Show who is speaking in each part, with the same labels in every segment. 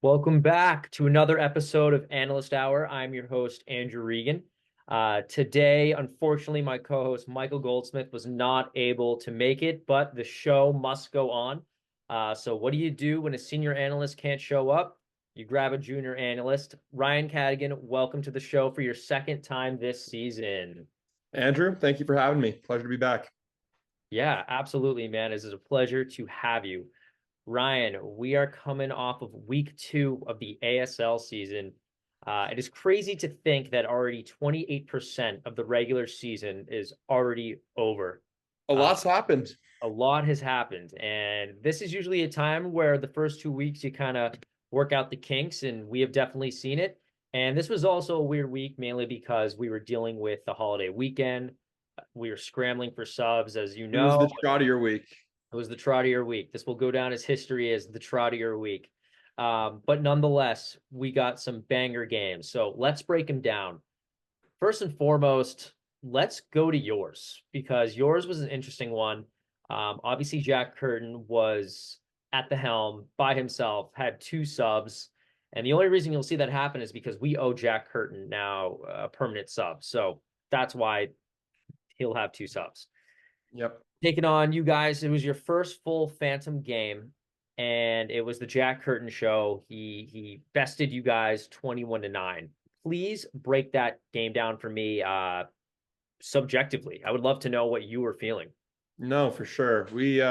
Speaker 1: Welcome back to another episode of Analyst Hour. I'm your host, Andrew Regan. Today, unfortunately, my co-host Michael Goldsmith was not able to make it, but the show must go on. So what do you do when a senior analyst can't show up? You grab a junior analyst. Ryan Cadigan, welcome to the show for your second time this season.
Speaker 2: Andrew, thank you for having me. Pleasure to be back.
Speaker 1: Yeah, absolutely, man. It is a pleasure to have you. Ryan, we are coming off of week 2 of the ASL season. It is crazy to think that already 28% of the regular season is already over.
Speaker 2: A
Speaker 1: Uh,
Speaker 2: lot's happened.
Speaker 1: a lot has happened, and this is usually a time where the first 2 weeks you kind of work out the kinks, and we have definitely seen it. And this was also a weird week, mainly because we were dealing with the holiday weekend. We were scrambling for subs, as you
Speaker 2: It was
Speaker 1: know.
Speaker 2: the trot of your week.
Speaker 1: It was the Trottier week. This will go down as history as the Trottier week. But nonetheless, we got some banger games. So let's break them down. First and foremost, let's go to yours because yours was an interesting one. Obviously, Jack Curtin was at the helm by himself, had two subs. And the only reason you'll see that happen is because we owe Jack Curtin now a permanent sub. So that's why he'll have two subs.
Speaker 2: Yep.
Speaker 1: Taking on you guys. It was your first full Phantom game, and it was the Jack Curtin show. He bested you guys 21-9. Please break that game down for me subjectively. I would love to know what you were feeling.
Speaker 2: No, for sure. We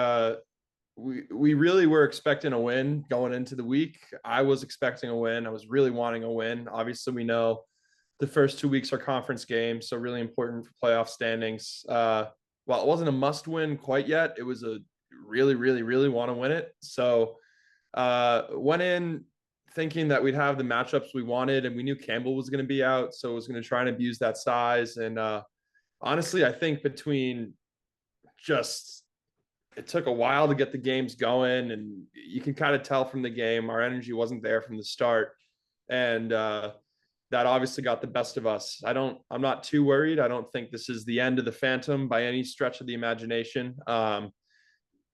Speaker 2: really were expecting a win going into the week. I was expecting a win. I was really wanting a win. Obviously, we know the first 2 weeks are conference games, so really important for playoff standings. While it wasn't a must win quite yet, it was a really, really, really want to win it. So went in thinking that we'd have the matchups we wanted, and we knew Campbell was going to be out, so I was going to try and abuse that size. And honestly, I think between just it took a while to get the games going, and you can kind of tell from the game our energy wasn't there from the start, and that obviously got the best of us. I'm not too worried. I don't think this is the end of the Phantom by any stretch of the imagination.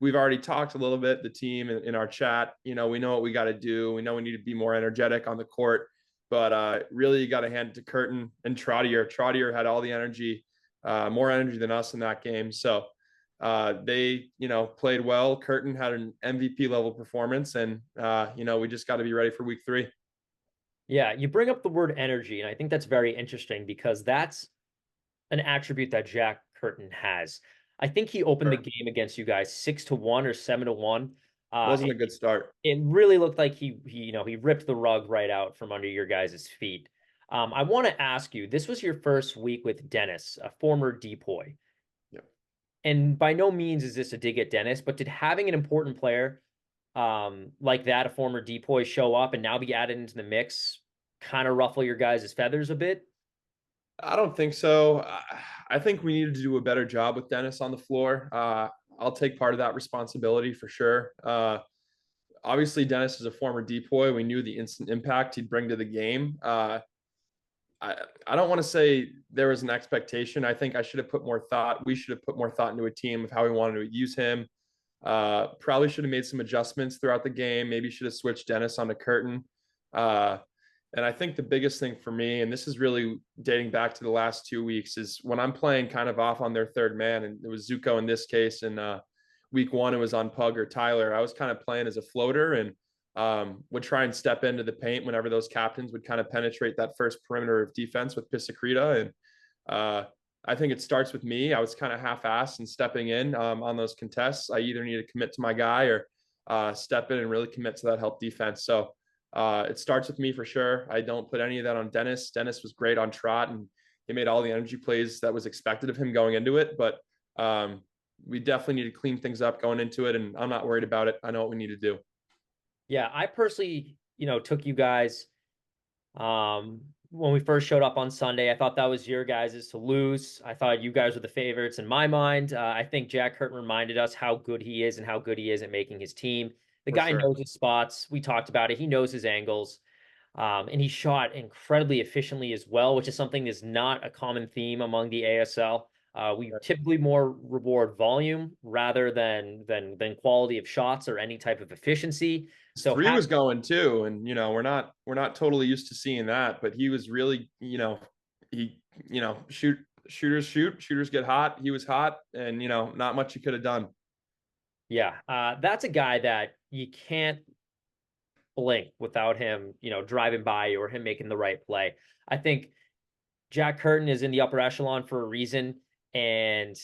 Speaker 2: We've already talked a little bit, the team in our chat. We know what we got to do. We know we need to be more energetic on the court, but really you got to hand it to Curtin and Trottier. Trottier had all the energy, more energy than us in that game. So they, played well. Curtin had an MVP level performance, and we just got to be ready for week 3.
Speaker 1: Yeah, you bring up the word energy, and I think that's very interesting because that's an attribute that Jack Curtin has. I think he opened the
Speaker 2: Sure.
Speaker 1: game against you guys 6-1 or 7-1.
Speaker 2: Wasn't
Speaker 1: It,
Speaker 2: a good start.
Speaker 1: it really looked like he ripped the rug right out from under your guys' feet. I want to ask you, this was your first week with Dennis, a former depoy.
Speaker 2: Yeah.
Speaker 1: And by no means is this a dig at Dennis, but did having an important player like that, a former depoy, show up and now be added into the mix, kind of ruffle your guys' feathers a bit?
Speaker 2: I don't think so. I think we needed to do a better job with Dennis on the floor. I'll take part of that responsibility for sure. Obviously, Dennis is a former depoy. We knew the instant impact he'd bring to the game. I don't want to say there was an expectation. I think I should have put more thought. We should have put more thought into a team of how we wanted to use him. Probably should have made some adjustments throughout the game. Maybe should have switched Dennis on the Curtin. Uh, and I think the biggest thing for me, and this is really dating back to the last 2 weeks, is when I'm playing kind of off on their third man, and it was Zuko in this case, and week 1 it was on Pug or Tyler. I was kind of playing as a floater and would try and step into the paint whenever those captains would kind of penetrate that first perimeter of defense with Pisacreta. And I think it starts with me. I was kind of half-assed and stepping in on those contests. I either need to commit to my guy or step in and really commit to that help defense. So it starts with me for sure. I don't put any of that on Dennis. Dennis was great on trot, and he made all the energy plays that was expected of him going into it. But we definitely need to clean things up going into it, and I'm not worried about it. I know what we need to do.
Speaker 1: Yeah, I personally, took you guys when we first showed up on Sunday. I thought that was your guys' to lose. I thought you guys were the favorites in my mind. I think Jack Curtin reminded us how good he is and how good he is at making his team. The
Speaker 2: For
Speaker 1: guy
Speaker 2: sure.
Speaker 1: knows his spots. We talked about it. He knows his angles. And he shot incredibly efficiently as well, which is something that's not a common theme among the ASL. We typically more reward volume rather than quality of shots or any type of efficiency. So
Speaker 2: Three
Speaker 1: have
Speaker 2: was going too, and we're not totally used to seeing that, but he was really, he, shooters get hot. He was hot, and not much he could have done.
Speaker 1: yeah, that's a guy that you can't blink without him, driving by or him making the right play. I think Jack Curtin is in the upper echelon for a reason. And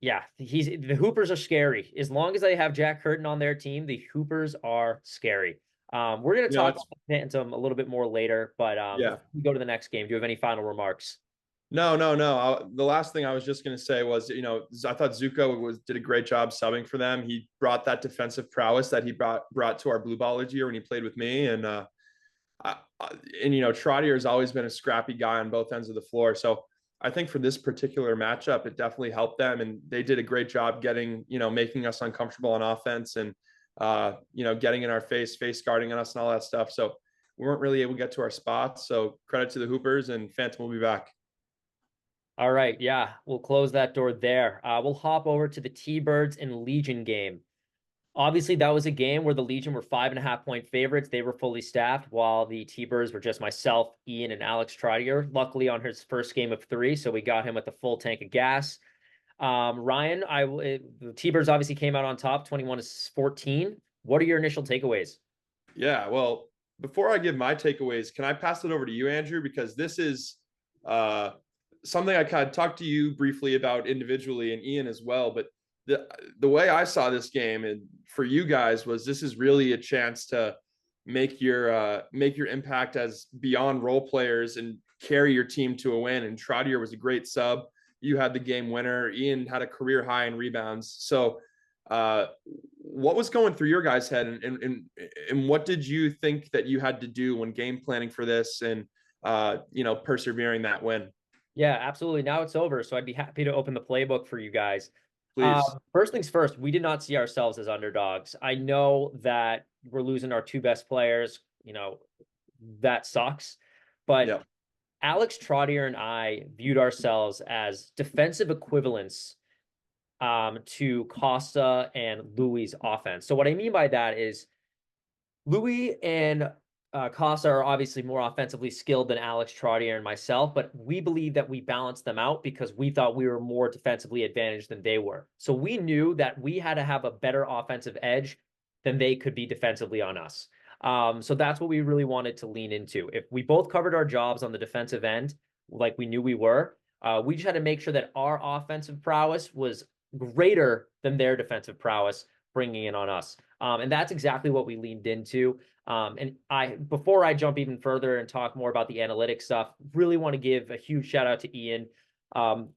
Speaker 1: yeah, the Hoopers are scary. As long as they have Jack Curtin on their team, the Hoopers are scary. We're going to talk
Speaker 2: It's
Speaker 1: about Phantom a little bit more later, but
Speaker 2: yeah.
Speaker 1: before we go to the next game, do you have any final remarks?
Speaker 2: No, no, no. The last thing I was just going to say was, I thought Zuko did a great job subbing for them. He brought that defensive prowess that he brought to our blue ball year when he played with me, and I, and Trottier has always been a scrappy guy on both ends of the floor. So I think for this particular matchup, it definitely helped them, and they did a great job getting, making us uncomfortable on offense, and getting in our face guarding on us, and all that stuff. So we weren't really able to get to our spots. So credit to the Hoopers, and Phantom will be back.
Speaker 1: All right, yeah, we'll close that door there. We'll hop over to the T-Birds and Legion game. Obviously, that was a game where the Legion were 5.5 point favorites. They were fully staffed, while the T-Birds were just myself, Ian, and Alex Trottier. Luckily, on his first game of three, so we got him with a full tank of gas. Ryan, the T-Birds obviously came out on top, 21-14. What are your initial takeaways?
Speaker 2: Yeah, well, before I give my takeaways, can I pass it over to you, Andrew? Because this is uh, something I kind of talked to you briefly about individually, and Ian as well. But the way I saw this game, and for you guys, was this is really a chance to make your impact as beyond role players and carry your team to a win. And Trottier was a great sub. You had the game winner. Ian had a career high in rebounds. So uh, what was going through your guys' head, and what did you think that you had to do when game planning for this, and persevering that win?
Speaker 1: Yeah, absolutely. Now it's over, so I'd be happy to open the playbook for you guys.
Speaker 2: Please.
Speaker 1: First things first, we did not see ourselves as underdogs. I know that we're losing our two best players. That sucks. But
Speaker 2: Yeah.
Speaker 1: Alex Trottier and I viewed ourselves as defensive equivalents to Costa and Louis' offense. So what I mean by that is Louis and Costa are obviously more offensively skilled than Alex Trottier and myself, but we believe that we balanced them out because we thought we were more defensively advantaged than they were. So we knew that we had to have a better offensive edge than they could be defensively on us. So that's what we really wanted to lean into. If we both covered our jobs on the defensive end, like we knew we were, we just had to make sure that our offensive prowess was greater than their defensive prowess, bringing it on us. And that's exactly what we leaned into. And before I jump even further and talk more about the analytics stuff, really want to give a huge shout out to Ian. Um,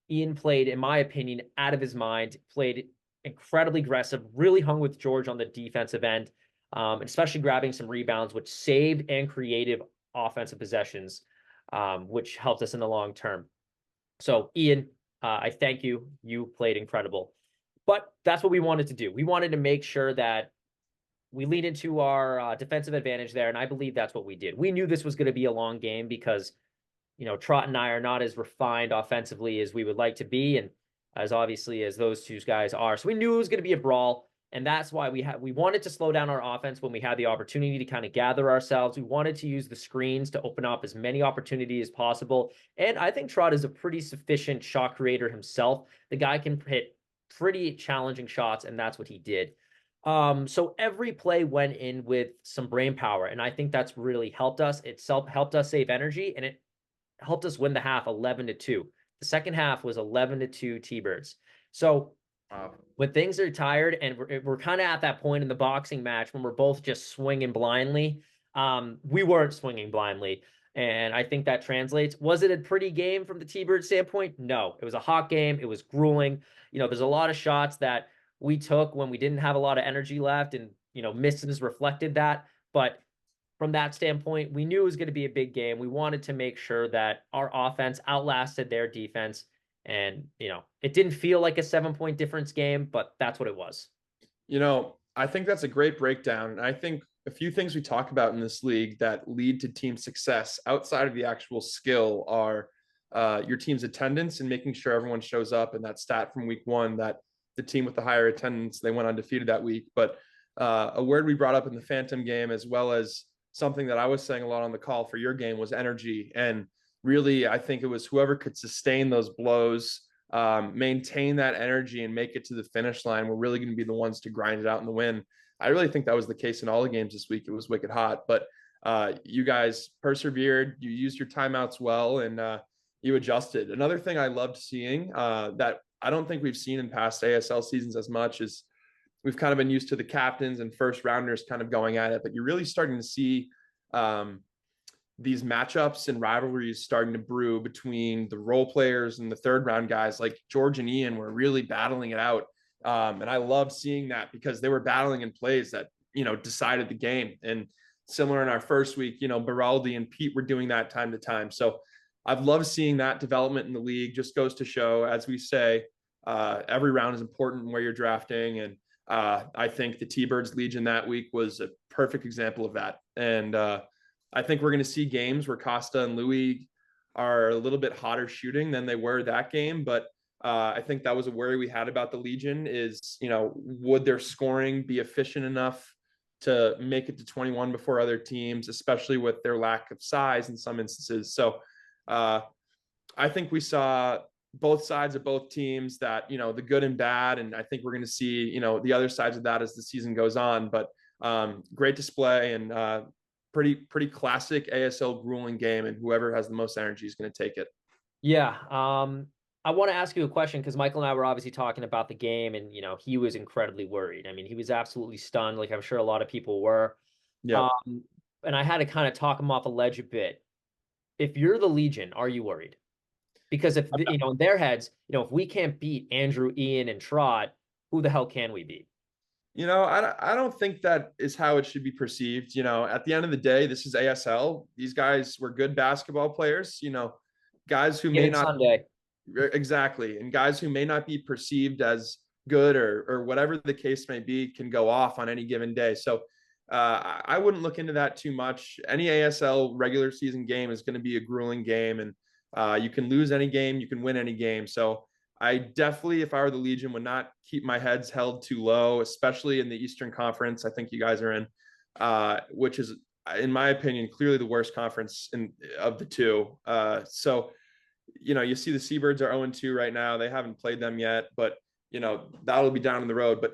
Speaker 1: Ian played, in my opinion, out of his mind, played incredibly aggressive, really hung with George on the defensive end, especially grabbing some rebounds, which saved and creative offensive possessions, which helped us in the long term. So, Ian, I thank you. You played incredible. But that's what we wanted to do. We wanted to make sure that we lead into our defensive advantage there, and I believe that's what we did. We knew this was going to be a long game because, Trot and I are not as refined offensively as we would like to be, and as obviously as those two guys are. So we knew it was going to be a brawl, and that's why we wanted to slow down our offense when we had the opportunity to kind of gather ourselves. We wanted to use the screens to open up as many opportunities as possible, and I think Trot is a pretty sufficient shot creator himself. The guy can hit pretty challenging shots, and that's what he did. So every play went in with some brain power, and I think that's really helped us. It helped us save energy, and it helped us win the half 11-2. The second half was 11-2 T-Birds. So when things are tired and we're kind of at that point in the boxing match when we're both just swinging blindly, we weren't swinging blindly. And I think that translates. Was it a pretty game from the T-Bird standpoint? No, it was a hot game. It was grueling. There's a lot of shots that we took when we didn't have a lot of energy left, and misses reflected that. But from that standpoint, we knew it was going to be a big game. We wanted to make sure that our offense outlasted their defense. And, it didn't feel like a 7 point difference game, but that's what it was.
Speaker 2: I think that's a great breakdown. I think a few things we talk about in this league that lead to team success outside of the actual skill are your team's attendance and making sure everyone shows up. And that stat from week one that the team with the higher attendance, they went undefeated that week. But a word we brought up in the Phantom game, as well as something that I was saying a lot on the call for your game, was energy. And really, I think it was whoever could sustain those blows, maintain that energy, and make it to the finish line were really going to be the ones to grind it out in the win. I really think that was the case in all the games this week. It was wicked hot, but you guys persevered. You used your timeouts well, and you adjusted. Another thing I loved seeing that I don't think we've seen in past ASL seasons as much is we've kind of been used to the captains and first rounders kind of going at it, but you're really starting to see these matchups and rivalries starting to brew between the role players and the third round guys. Like George and Ian were really battling it out. And I love seeing that because they were battling in plays that, decided the game. And similar in our first week, Baraldi and Pete were doing that time to time. So I've loved seeing that development in the league. Just goes to show, as we say, every round is important where you're drafting. And I think the T-Birds Legion that week was a perfect example of that. And I think we're going to see games where Costa and Louis are a little bit hotter shooting than they were that game. But I think that was a worry we had about the Legion is, would their scoring be efficient enough to make it to 21 before other teams, especially with their lack of size in some instances. So I think we saw both sides of both teams that, the good and bad. And I think we're going to see, the other sides of that as the season goes on. But great display and pretty classic ASL grueling game, and whoever has the most energy is going to take it.
Speaker 1: Yeah. I want to ask you a question because Michael and I were obviously talking about the game, and he was incredibly worried. I mean, he was absolutely stunned, like I'm sure a lot of people were.
Speaker 2: Yeah.
Speaker 1: And I had to kind of talk him off a ledge a bit. If you're the Legion, are you worried? Because if in their heads, if we can't beat Andrew, Ian, and Trot, who the hell can we beat?
Speaker 2: I don't think that is how it should be perceived. At the end of the day, this is ASL. These guys were good basketball players, guys who may
Speaker 1: Given
Speaker 2: not
Speaker 1: Sunday.
Speaker 2: exactly, and guys who may not be perceived as good or whatever the case may be can go off on any given day. So I wouldn't look into that too much. Any ASL regular season game is going to be a grueling game, and you can lose any game, you can win any game. So I definitely, if I were the Legion, would not keep my heads held too low, especially in the Eastern Conference. I think you guys are in, which is, in my opinion, clearly the worst conference of the two. So, you see the Seabirds are 0-2 right now. They haven't played them yet, but, that'll be down in the road. But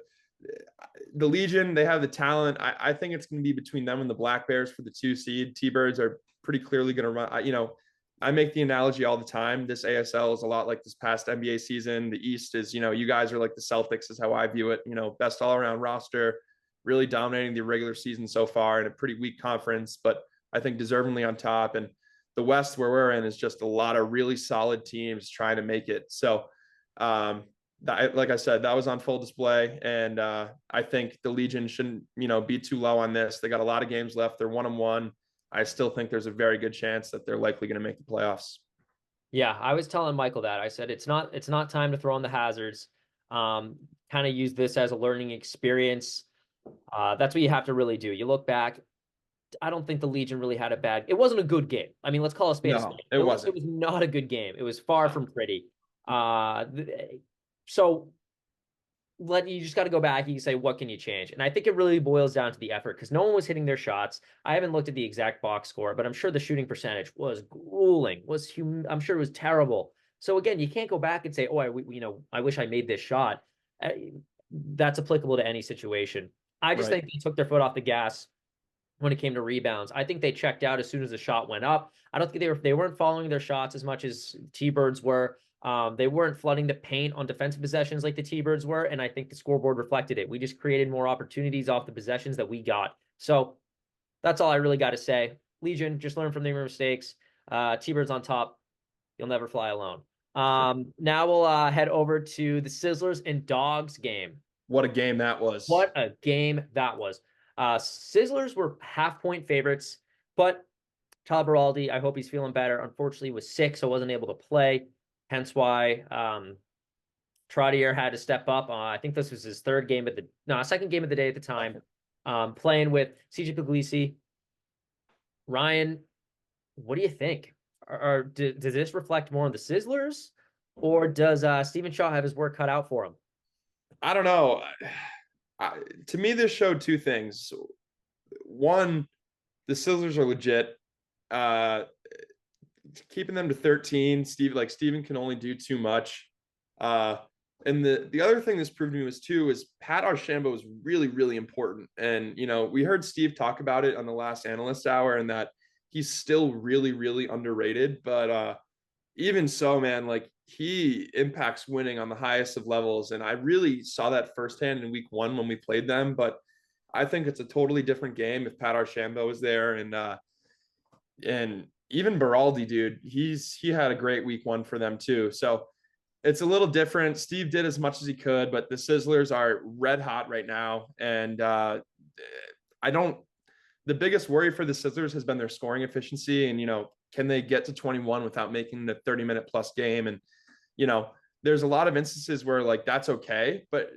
Speaker 2: the Legion, they have the talent. I think it's going to be between them and the Black Bears for the 2 seed. T-Birds are pretty clearly going to run, I make the analogy all the time. This ASL is a lot like this past NBA season. The East is, you guys are like the Celtics is how I view it. Best all around roster, really dominating the regular season so far in a pretty weak conference, but I think deservingly on top. And the West where we're in is just a lot of really solid teams trying to make it. So, like I said, that was on full display. And I think the Legion shouldn't, be too low on this. They got a lot of games left. They're 1-1. I still think there's a very good chance that they're likely going to make the playoffs.
Speaker 1: Yeah, I was telling Michael that. I said it's not time to throw in the hazards. Kind of use this as a learning experience. That's what you have to really do. You look back. I don't think the Legion really had a bad. It wasn't a good game. I mean, let's call a spade a spade.
Speaker 2: It wasn't.
Speaker 1: It was not a good game. It was far from pretty. So you just got to go back and you say, what can you change? And I think it really boils down to the effort because no one was hitting their shots. I haven't looked at the exact box score, but I'm sure the shooting percentage was grueling. I'm sure it was terrible. So again, you can't go back and say, oh, I wish I made this shot. That's applicable to any situation. I just think they took their foot off the gas when it came to rebounds. I think they checked out as soon as the shot went up. I don't think they weren't following their shots as much as T-Birds were. They weren't flooding the paint on defensive possessions like the T-Birds were, and I think the scoreboard reflected it. We just created more opportunities off the possessions that we got. So that's all I really got to say. Legion, just learn from their mistakes. T-Birds on top. You'll never fly alone. Now we'll head over to the Sizzlers and Dogs game.
Speaker 2: What a game that was.
Speaker 1: What a game that was. Sizzlers were half-point favorites, but Tyler Baraldi, I hope he's feeling better. Unfortunately, was sick, so wasn't able to play. Hence why Trottier had to step up. I think this was his second game of the day at the time. Playing with CJ Puglisi. Ryan, what do you think? does this reflect more on the Sizzlers, or does Stephen Shaw have his work cut out for him?
Speaker 2: I don't know. To me, this showed two things. One, the Sizzlers are legit. Uh, Keeping them to 13, Steven can only do too much. Uh, and the other thing this proved to me was too is Pat Archambault is really, really important. And we heard Steve talk about it on the last analyst hour, and that he's still really, really underrated. But even so, man, like he impacts winning on the highest of levels. And I really saw that firsthand in week one when we played them. But I think it's a totally different game if Pat Archambault was there. And even Beraldi, dude, he had a great week one for them too. So it's a little different. Steve did as much as he could, but the Sizzlers are red hot right now. And I don't the biggest worry for the Sizzlers has been their scoring efficiency. And, can they get to 21 without making the 30-minute plus game? And, there's a lot of instances where like that's okay, but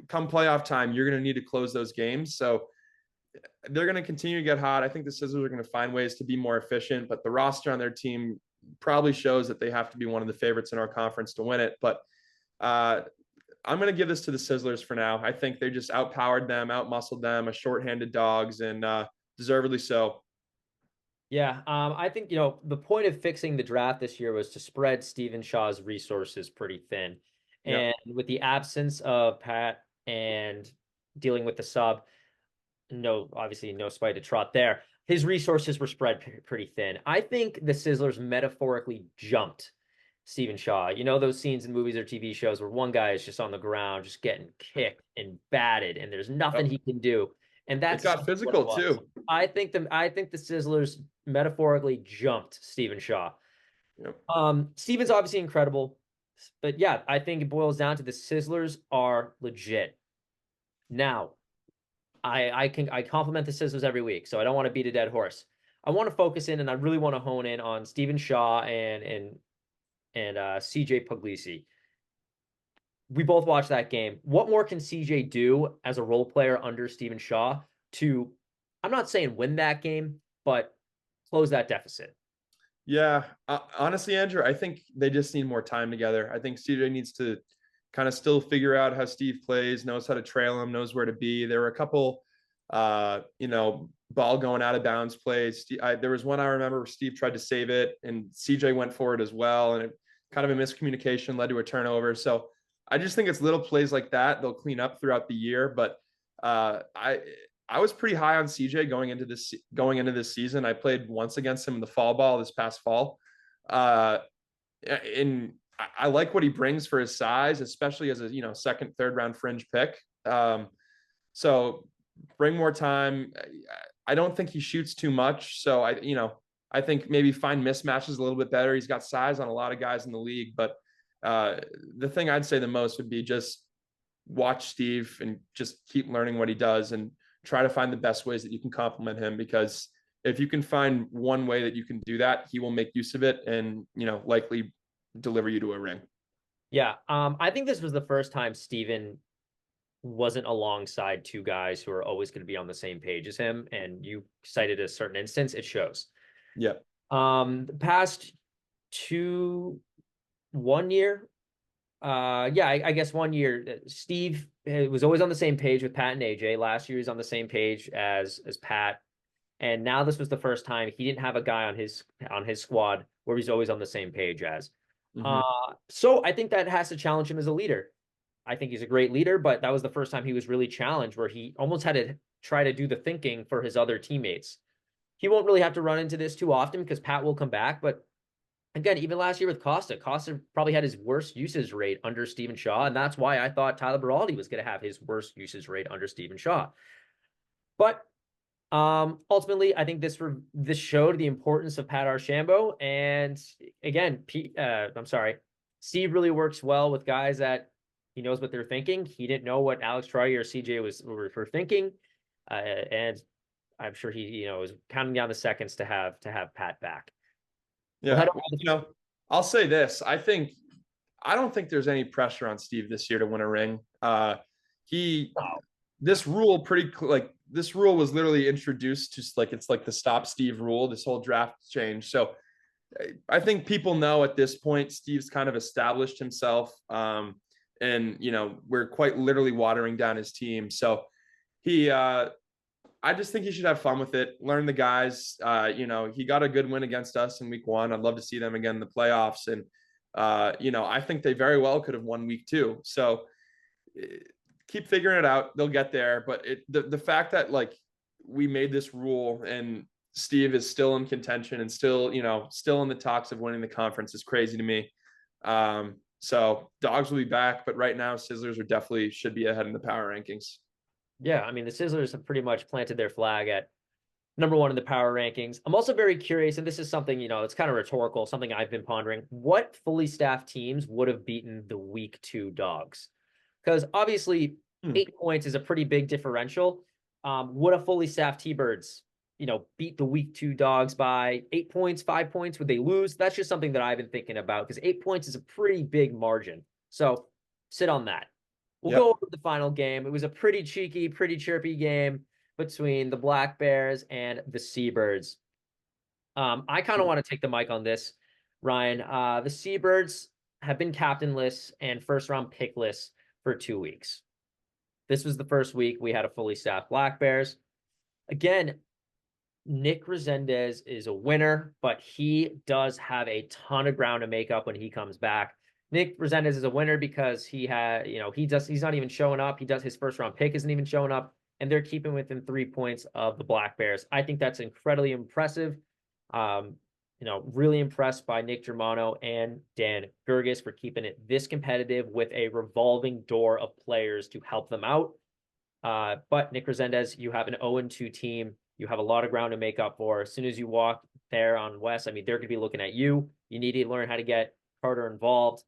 Speaker 2: come playoff time, you're going to need to close those games. So they're going to continue to get hot. I think the Sizzlers are going to find ways to be more efficient, but the roster on their team probably shows that they have to be one of the favorites in our conference to win it. But I'm going to give this to the Sizzlers for now. I think they just outpowered them, outmuscled them, a shorthanded dogs, and deservedly so.
Speaker 1: Yeah, I think, the point of fixing the draft this year was to spread Stephen Shaw's resources pretty thin.
Speaker 2: Yeah.
Speaker 1: And with the absence of Pat and dealing with the sub, obviously no spite to trot there. His resources were spread pretty thin. I think the Sizzlers metaphorically jumped Stephen Shaw. Those scenes in movies or TV shows where one guy is just on the ground, just getting kicked and batted, and there's nothing he can do. And
Speaker 2: It
Speaker 1: that's
Speaker 2: got
Speaker 1: what it
Speaker 2: physical
Speaker 1: was.
Speaker 2: too.
Speaker 1: I think the Sizzlers metaphorically jumped Stephen Shaw.
Speaker 2: Yep.
Speaker 1: Steven's obviously incredible, but yeah, I think it boils down to the Sizzlers are legit. Now, I compliment the Sizzlers every week, so I don't want to beat a dead horse. I want to focus in, and I really want to hone in on Stephen Shaw and CJ Puglisi. We both watched that game. What more can CJ do as a role player under Stephen Shaw to, I'm not saying win that game, but close that deficit?
Speaker 2: Yeah. Honestly, Andrew, I think they just need more time together. I think CJ needs to kind of still figure out how Steve plays, knows how to trail him, knows where to be. There were a couple, ball going out of bounds plays. There was one I remember where Steve tried to save it and CJ went for it as well. And it kind of a miscommunication led to a turnover. So I just think it's little plays like that they'll clean up throughout the year. But I was pretty high on CJ going into this season. I played once against him in the fall ball this past fall. And I like what he brings for his size, especially as a second, third round fringe pick. So bring more time. I don't think he shoots too much, so I think maybe find mismatches a little bit better. He's got size on a lot of guys in the league, but the thing I'd say the most would be just watch Steve and just keep learning what he does and try to find the best ways that you can complement him, because if you can find one way that you can do that, he will make use of it and likely deliver you to a ring.
Speaker 1: Yeah, I think this was the first time Steven wasn't alongside two guys who are always going to be on the same page as him, and you cited a certain instance, it shows.
Speaker 2: Yeah.
Speaker 1: The past 1 year, yeah, I guess 1 year, Steve was always on the same page with Pat and AJ. Last year, he was on the same page as Pat, and now this was the first time he didn't have a guy on his squad where he's always on the same page as.
Speaker 2: Mm-hmm.
Speaker 1: So I think that has to challenge him as a leader. I think he's a great leader, but that was the first time he was really challenged, where he almost had to try to do the thinking for his other teammates. He won't really have to run into this too often because Pat will come back. But again, even last year with Costa probably had his worst usage rate under Stephen Shaw, and that's why I thought Tyler Beraldi was going to have his worst usage rate under Stephen Shaw. But ultimately, I think this showed the importance of Pat Archambault, and again, Steve really works well with guys that he knows what they're thinking. He didn't know what Alex Troy or CJ were thinking, and I'm sure he was counting down the seconds to have Pat back.
Speaker 2: Yeah, I'll say this: I don't think there's any pressure on Steve this year to win a ring. This rule was literally introduced to it's like the stop Steve rule, this whole draft change. So I think people know at this point Steve's kind of established himself, and we're quite literally watering down his team. So he, I just think he should have fun with it, learn the guys. He got a good win against us in week 1. I'd love to see them again in the playoffs, and I think they very well could have won week 2. So keep figuring it out. They'll get there. But the fact that like we made this rule and Steve is still in contention and still in the talks of winning the conference is crazy to me. So Dogs will be back, but right now Sizzlers are definitely should be ahead in the power rankings.
Speaker 1: Yeah, I mean, the Sizzlers have pretty much planted their flag at #1 in the power rankings. I'm also very curious, and this is something, it's kind of rhetorical, something I've been pondering. What fully staffed teams would have beaten the week 2 Dogs? Because obviously, 8 points is a pretty big differential. Would a fully staffed T-Birds, beat the week 2 Dogs by 8 points, 5 points? Would they lose? That's just something that I've been thinking about because 8 points is a pretty big margin. So sit on that. We'll go over the final game. It was a pretty cheeky, pretty chirpy game between the Black Bears and the Seabirds. I kind of want to take the mic on this, Ryan. The Seabirds have been captainless and first-round pickless for 2 weeks. This was the first week we had a fully staffed Black Bears. Again, Nick Resendez is a winner, but he does have a ton of ground to make up when he comes back. Nick Resendez is a winner because he's not even showing up. His first round pick isn't even showing up, and they're keeping within 3 points of the Black Bears. I think that's incredibly impressive. Really impressed by Nick Germano and Dan Gerges for keeping it this competitive with a revolving door of players to help them out. But Nick Resendez, you have an 0-2 team. You have a lot of ground to make up for. As soon as you walk there on West, I mean, they're going to be looking at you. You need to learn how to get Carter involved.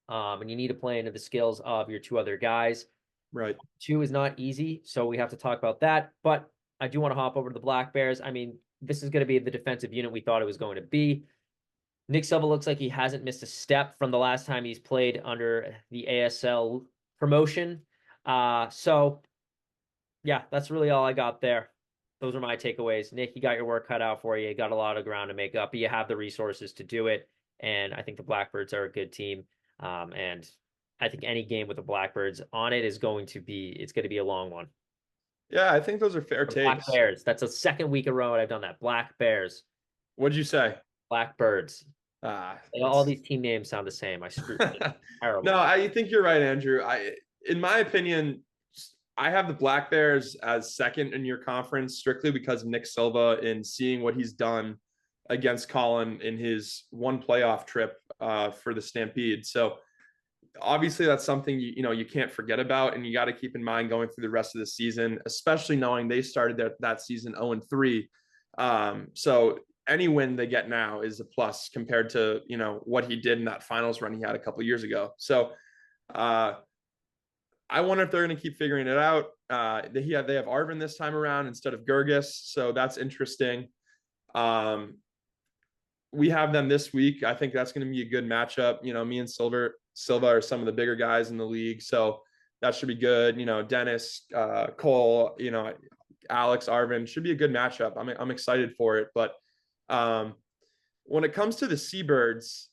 Speaker 1: And you need to play into the skills of your 2 other guys.
Speaker 2: Right.
Speaker 1: 2 is not easy, so we have to talk about that. But I do want to hop over to the Black Bears. I mean, this is going to be the defensive unit we thought it was going to be. Nick Silva looks like he hasn't missed a step from the last time he's played under the ASL promotion. So, yeah, that's really all I got there. Those are my takeaways. Nick, you got your work cut out for you. You got a lot of ground to make up, but you have the resources to do it. And I think the Blackbirds are a good team. And I think any game with the Blackbirds on it it's going to be a long one.
Speaker 2: Yeah, I think those are fair takes.
Speaker 1: Black Bears. That's the second week in a row I've done that. Black Bears.
Speaker 2: What'd you say?
Speaker 1: Blackbirds. All these team names sound the same. I screwed it. Terrible.
Speaker 2: No, I think you're right, Andrew. In my opinion, I have the Black Bears as second in your conference strictly because of Nick Silva and seeing what he's done against Colin in his one playoff trip for the Stampede. So obviously that's something you can't forget about, and you got to keep in mind going through the rest of the season, especially knowing they started that season 0-3. So any win they get now is a plus compared to what he did in that finals run he had a couple of years ago. So I wonder if they're going to keep figuring it out. They have Arvin this time around instead of Gerges, so that's interesting. We have them this week. I think that's going to be a good matchup. Me and Silva are some of the bigger guys in the league, so that should be good. Dennis, Cole, Alex, Arvin should be a good matchup. I'm excited for it. But when it comes to the Seabirds,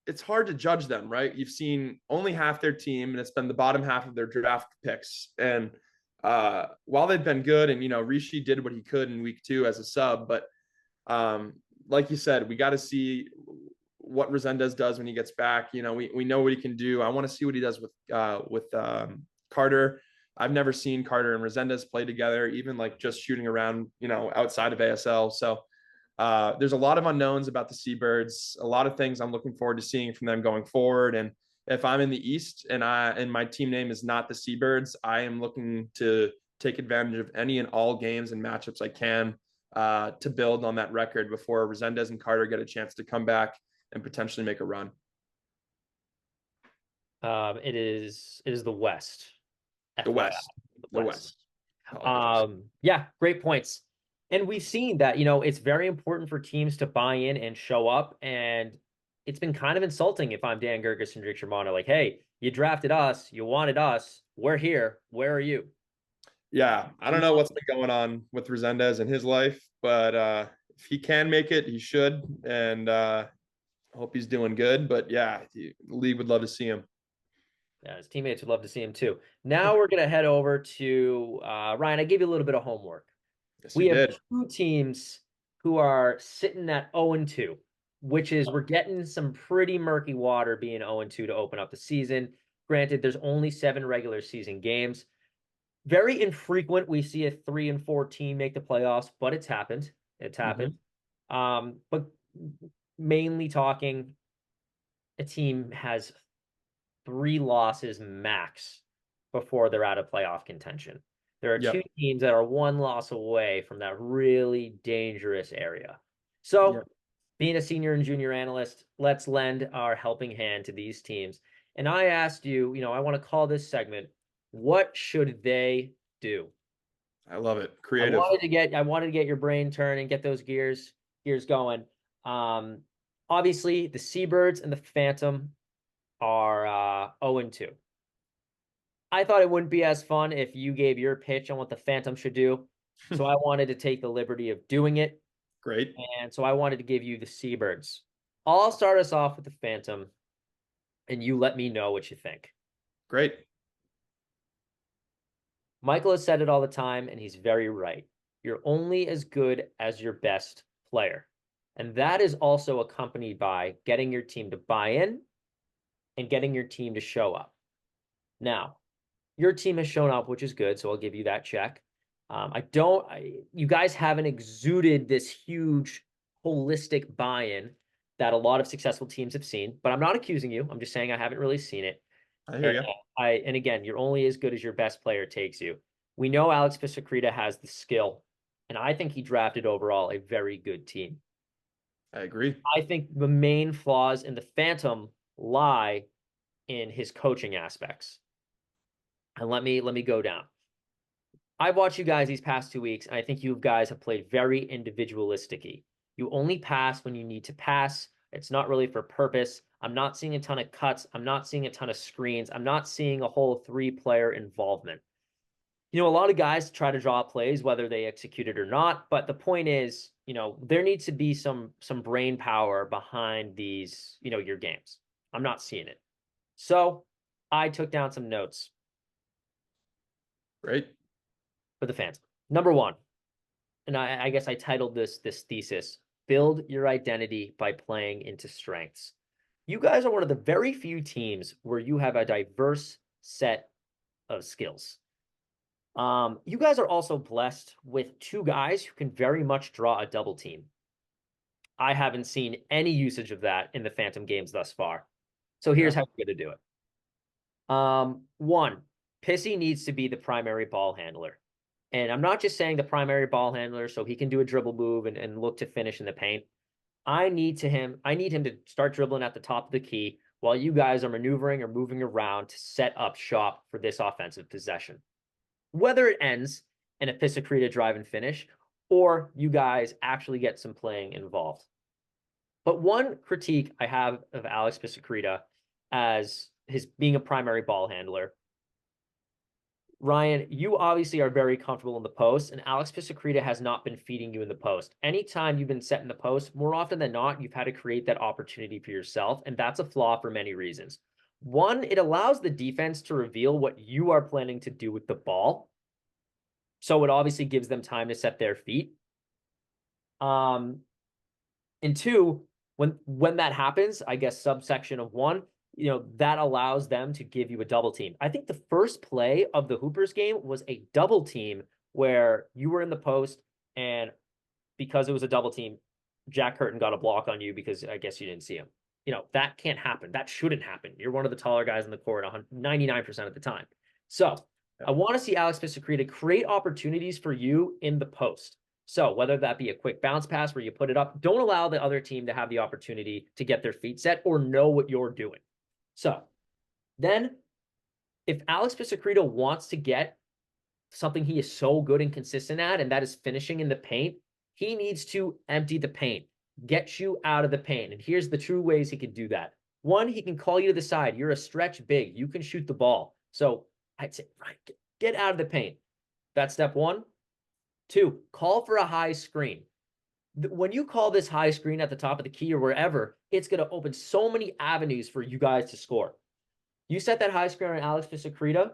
Speaker 2: it's hard to judge them, right? You've seen only half their team, and it's been the bottom half of their draft picks. And while they've been good, and Rishi did what he could in week 2 as a sub, but like you said, we got to see what Resendez does when he gets back. We know what he can do. I want to see what he does with Carter. I've never seen Carter and Resendez play together, even like just shooting around, outside of ASL. So there's a lot of unknowns about the Seabirds, a lot of things I'm looking forward to seeing from them going forward. And if I'm in the East and my team name is not the Seabirds, I am looking to take advantage of any and all games and matchups I can to build on that record before Resendez and Carter get a chance to come back and potentially make a run.
Speaker 1: It is the West.
Speaker 2: The West. The West.
Speaker 1: Yeah, great points. And we've seen that, it's very important for teams to buy in and show up. And it's been kind of insulting if I'm Dan Gerges and Rick Germano, like, hey, you drafted us, you wanted us, we're here, where are you?
Speaker 2: Yeah, I don't know what's been going on with Resendez in his life, but if he can make it, he should. And I hope he's doing good. But yeah, the league would love to see him.
Speaker 1: Yeah, his teammates would love to see him too. Now we're gonna head over to Ryan. I gave you a little bit of homework.
Speaker 2: Yes, you
Speaker 1: We have
Speaker 2: did.
Speaker 1: two teams who are sitting at 0-2, which is we're getting some pretty murky water being 0-2 to open up the season. Granted, there's only 7 regular season games. Very infrequent we see a 3-4 team make the playoffs, but it's happened. It's happened.
Speaker 2: Mm-hmm.
Speaker 1: But mainly talking, a team has 3 losses max before they're out of playoff contention. There are 2
Speaker 2: Yep.
Speaker 1: teams that are 1 loss away from that really dangerous area. So,
Speaker 2: Yep.
Speaker 1: being a senior and junior analyst, let's lend our helping hand to these teams. And I asked you, I want to call this segment, what should they do?
Speaker 2: I love it.
Speaker 1: I
Speaker 2: Creative.
Speaker 1: wanted to get I wanted to get your brain turning, get those gears going. Um, Obviously the Seabirds and the Phantom are 0-2. I thought it wouldn't be as fun if you gave your pitch on what the Phantom should do. So I wanted to take the liberty of doing it.
Speaker 2: Great.
Speaker 1: And so I wanted to give you the Seabirds. I'll start us off with the Phantom, and you let me know what you think.
Speaker 2: Great.
Speaker 1: Michael has said it all the time, and he's very right. You're only as good as your best player. And that is also accompanied by getting your team to buy in and getting your team to show up. Now, your team has shown up, which is good, so I'll give you that check. You guys haven't exuded this huge holistic buy-in that a lot of successful teams have seen, but I'm not accusing you. I'm just saying I haven't really seen it.
Speaker 2: I hear
Speaker 1: And
Speaker 2: you.
Speaker 1: and again, you're only as good as your best player takes you. We know Alex Pisacreta has the skill, and I think he drafted overall a very good team.
Speaker 2: I agree.
Speaker 1: I think the main flaws in the Phantom lie in his coaching aspects. And let me go down. I've watched you guys these past 2 weeks, and I think you guys have played very individualistic-y. You only pass when you need to pass. It's not really for purpose. I'm not seeing a ton of cuts. I'm not seeing a ton of screens. I'm not seeing a whole 3-player involvement. A lot of guys try to draw plays, whether they execute it or not. But the point is, there needs to be some brain power behind these, your games. I'm not seeing it. So I took down some notes
Speaker 2: Great.
Speaker 1: for the fans. Number one, and I guess I titled this thesis, build your identity by playing into strengths. You guys are one of the very few teams where you have a diverse set of skills. You guys are also blessed with 2 guys who can very much draw a double team. I haven't seen any usage of that in the Phantom games thus far. So here's
Speaker 2: Yeah.
Speaker 1: how we're going to do it. One, Pissy needs to be the primary ball handler. And I'm not just saying the primary ball handler so he can do a dribble move and look to finish in the paint. I need him to start dribbling at the top of the key while you guys are maneuvering or moving around to set up shop for this offensive possession. Whether it ends in a Pisacreta drive and finish, or you guys actually get some playing involved. But one critique I have of Alex Pisacreta as his being a primary ball handler, Ryan, you obviously are very comfortable in the post, and Alex Pisacreta has not been feeding you in the post. Anytime you've been set in the post, more often than not, you've had to create that opportunity for yourself, and that's a flaw for many reasons. One, it allows the defense to reveal what you are planning to do with the ball. So it obviously gives them time to set their feet. And 2, when that happens, I guess subsection of 1, that allows them to give you a double team. I think the first play of the Hoopers game was a double team where you were in the post, and because it was a double team, Jack Curtin got a block on you because I guess you didn't see him. That can't happen. That shouldn't happen. You're one of the taller guys in the court 99% of the time. So I want to see Alex Pisacreta create opportunities for you in the post. So whether that be a quick bounce pass where you put it up, don't allow the other team to have the opportunity to get their feet set or know what you're doing. So then if Alex Pisacreta wants to get something he is so good and consistent at, and that is finishing in the paint, he needs to empty the paint, get you out of the paint. And here's the true ways he can do that. 1, he can call you to the side. You're a stretch big. You can shoot the ball. So I'd say, right, get out of the paint. That's step 1. 2, call for a high screen. when you call this high screen at the top of the key or wherever, it's going to open so many avenues for you guys to score. You set that high screen on Alex Pisacreta,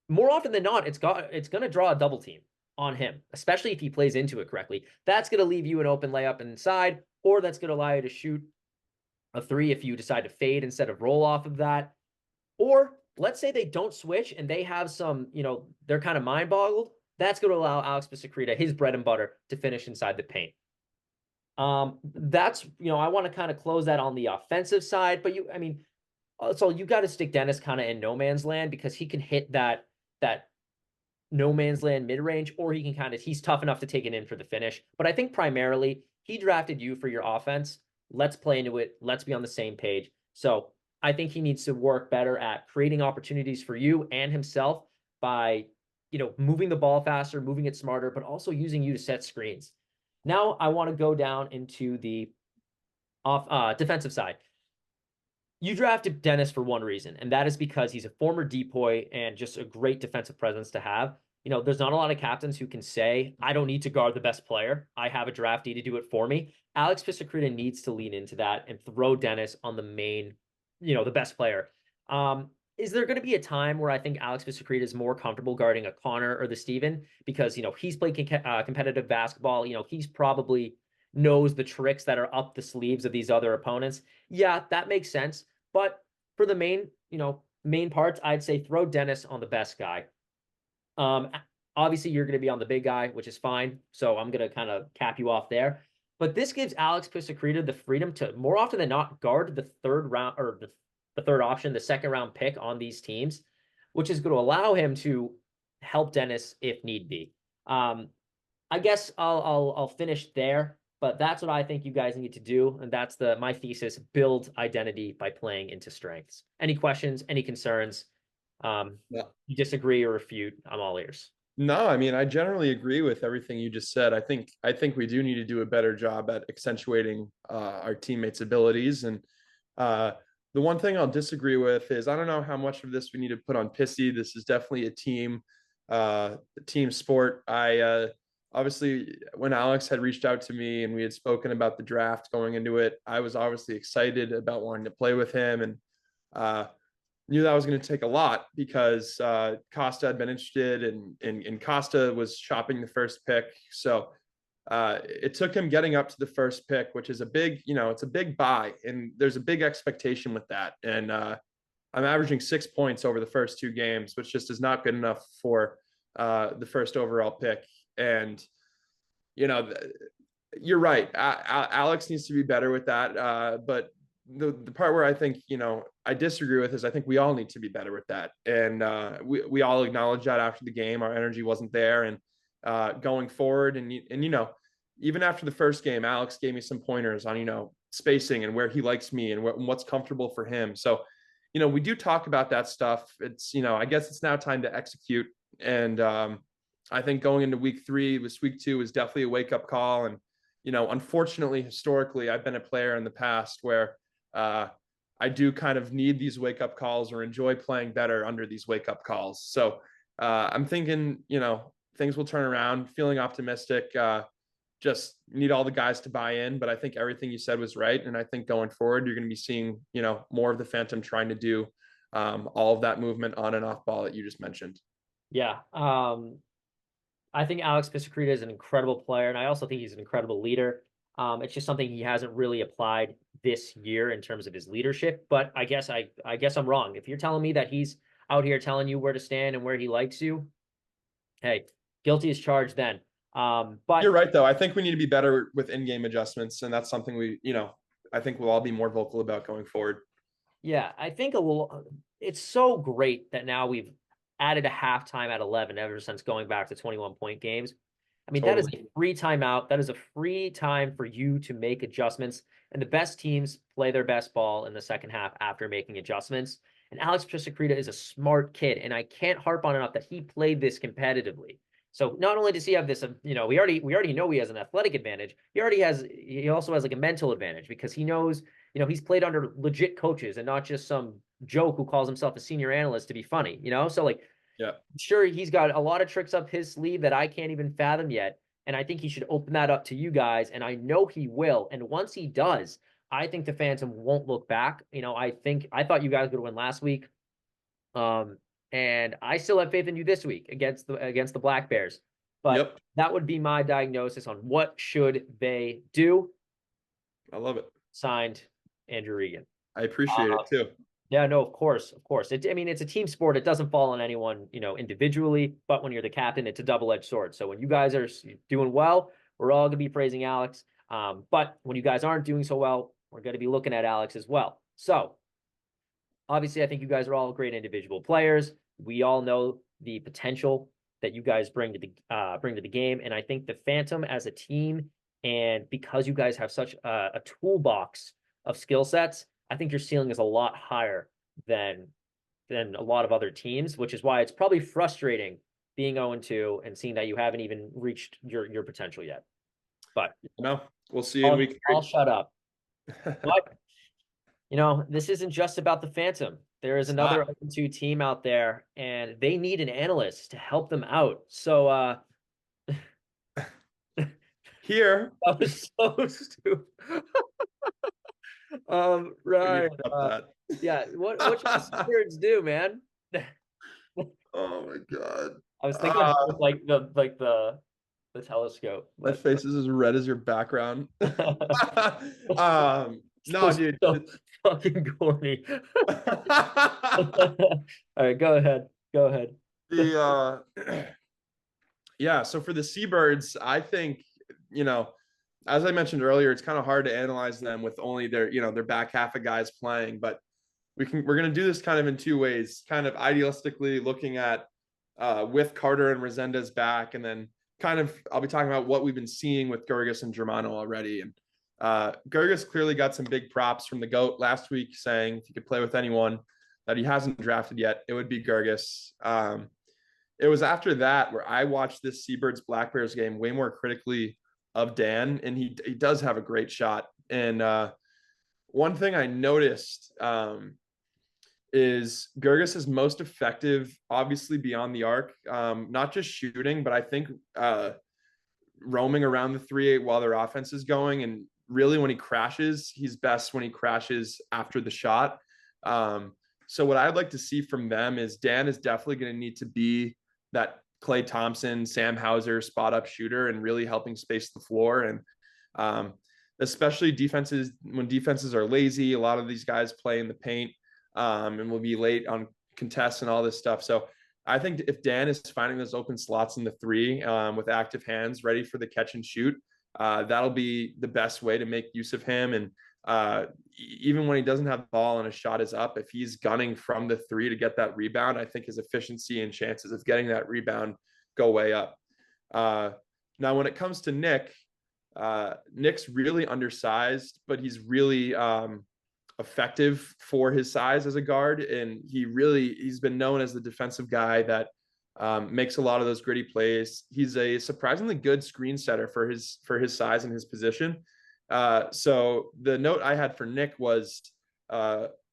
Speaker 1: more often than not, it's going to draw a double team on him, especially if he plays into it correctly. That's going to leave you an open layup inside, or that's going to allow you to shoot a three if you decide to fade instead of roll off of that. Or let's say they don't switch and they have some, they're kind of mind boggled. That's going to allow Alex Pisacreta, his bread and butter, to finish inside the paint. That's, I want to kind of close that on the offensive side, but so you got to stick Dennis kind of in no man's land because he can hit that no man's land mid range, or he can he's tough enough to take it in for the finish. But I think primarily he drafted you for your offense. Let's play into it. Let's be on the same page. So I think he needs to work better at creating opportunities for you and himself by, moving the ball faster, moving it smarter, but also using you to set screens. Now I want to go down into the defensive side. You drafted Dennis for one reason, and that is because he's a former depoy and just a great defensive presence to have. There's not a lot of captains who can say, I don't need to guard the best player. I have a draftee to do it for me. Alex Pisacreta needs to lean into that and throw Dennis on the main, the best player. Is there going to be a time where I think Alex Pisacreta is more comfortable guarding a Connor or the Steven? Because, he's played competitive basketball. He's probably knows the tricks that are up the sleeves of these other opponents. Yeah, that makes sense. But for the main parts, I'd say throw Dennis on the best guy. Obviously, you're going to be on the big guy, which is fine. So I'm going to kind of cap you off there. But this gives Alex Pisacreta the freedom to, more often than not, guard the third round or the third option, the second round pick on these teams, which is going to allow him to help Dennis if need be. I guess I'll finish there, but that's what I think you guys need to do, and that's my thesis: build identity by playing into strengths. Any questions? Any concerns?
Speaker 2: Yeah.
Speaker 1: You disagree or refute? I'm all ears.
Speaker 2: No, I mean, I generally agree with everything you just said. I think we do need to do a better job at accentuating our teammates' abilities. And the one thing I'll disagree with is I don't know how much of this we need to put on Pissy. This is definitely a team sport. I obviously, when Alex had reached out to me and we had spoken about the draft going into it, I was obviously excited about wanting to play with him, and knew that was going to take a lot because Costa had been interested and Costa was shopping the first pick. So it took him getting up to the first pick, which is a big, it's a big buy, and there's a big expectation with that. And I'm averaging 6 points over the first 2 games, which just is not good enough for the first overall pick. And, you're right. Alex needs to be better with that. But the part where I think, I disagree with is I think we all need to be better with that. And we all acknowledge that after the game, our energy wasn't there. And going forward, and even after the first game, Alex gave me some pointers on, spacing and where he likes me and what's comfortable for him. So, we do talk about that stuff. It's, I guess it's now time to execute. And I think going into week 3, week 2 was definitely a wake up call. And, unfortunately, historically, I've been a player in the past where I do kind of need these wake up calls or enjoy playing better under these wake up calls. So I'm thinking, things will turn around, feeling optimistic. Just need all the guys to buy in. But I think everything you said was right. And I think going forward, you're going to be seeing, more of the Phantom trying to do all of that movement on and off ball that you just mentioned.
Speaker 1: Yeah. I think Alex Pisacreta is an incredible player, and I also think he's an incredible leader. It's just something he hasn't really applied this year in terms of his leadership. But I guess I'm wrong. If you're telling me that he's out here telling you where to stand and where he likes you, hey, guilty as charged then. But
Speaker 2: You're right, though. I think we need to be better with in-game adjustments, and that's something I think we'll all be more vocal about going forward.
Speaker 1: yeah, I think it's so great that now we've added a halftime at 11 ever since going back to 21-point games. That is
Speaker 2: Totally.
Speaker 1: a free timeout. That is a free time for you to make adjustments. And the best teams play their best ball in the second half after making adjustments. And Alex Pisacreta is a smart kid. And I can't harp on enough that he played this competitively. So not only does he have this, we already know he has an athletic advantage. He also has like a mental advantage because he knows, he's played under legit coaches and not just some joke who calls himself a senior analyst to be funny, So like,
Speaker 2: Yeah.
Speaker 1: sure, he's got a lot of tricks up his sleeve that I can't even fathom yet. And I think he should open that up to you guys. And I know he will. And once he does, I think the Phantom won't look back. I thought you guys would win last week. Um, and I still have faith in you this week against the Black Bears. But
Speaker 2: Yep.
Speaker 1: that would be my diagnosis on what should they do.
Speaker 2: I love it.
Speaker 1: Signed, Andrew Regan.
Speaker 2: I appreciate it too.
Speaker 1: Yeah, no, of course, of course. It's a team sport. It doesn't fall on anyone, individually. But when you're the captain, it's a double-edged sword. So when you guys are doing well, we're all gonna be praising Alex. But when you guys aren't doing so well, we're gonna be looking at Alex as well. So obviously, I think you guys are all great individual players. We all know the potential that you guys bring to the game, and I think the Phantom as a team, and because you guys have such a toolbox of skill sets, I think your ceiling is a lot higher than a lot of other teams, which is why it's probably frustrating being 0-2 and seeing that you haven't even reached your potential yet. But
Speaker 2: No, we'll see you in week
Speaker 1: I'll
Speaker 2: 3.
Speaker 1: shut up. But this isn't just about the Phantom. There is another 0-2 team out there, and they need an analyst to help them out. So
Speaker 2: Here.
Speaker 1: that was so stupid. Right. Yeah. What should the Seabirds do, man?
Speaker 2: Oh my God.
Speaker 1: I was thinking about it like the telescope.
Speaker 2: My face is as red as your background. No, dude.
Speaker 1: So fucking corny. All right, go ahead. Go ahead.
Speaker 2: Yeah, so for the Seabirds, I think, as I mentioned earlier, it's kind of hard to analyze them with only their back half of guys playing, but we're going to do this kind of in 2 ways, kind of idealistically looking at with Carter and Resendez back, and then kind of I'll be talking about what we've been seeing with Gerges and Germano already. And Gerges clearly got some big props from the GOAT last week, saying if he could play with anyone that he hasn't drafted yet, it would be Gerges. It was after that where I watched this Seabirds Black Bears game way more critically of Dan, and he does have a great shot. And one thing I noticed is Gerges is most effective, obviously beyond the arc, not just shooting, but I think roaming around the 3-8 while their offense is going. And really, when he crashes, he's best when he crashes after the shot. So what I'd like to see from them is Dan is definitely going to need to be that Klay Thompson, Sam Hauser spot up shooter and really helping space the floor. And especially when defenses are lazy, a lot of these guys play in the paint and will be late on contests and all this stuff. So I think if Dan is finding those open slots in the 3 with active hands ready for the catch and shoot, that'll be the best way to make use of him. And even when he doesn't have the ball and a shot is up, if he's gunning from the 3 to get that rebound, I think his efficiency and chances of getting that rebound go way up. Now, when it comes to Nick's really undersized, but he's really effective for his size as a guard. And he's been known as the defensive guy that makes a lot of those gritty plays. He's a surprisingly good screen setter for his size and his position. So the note I had for Nick was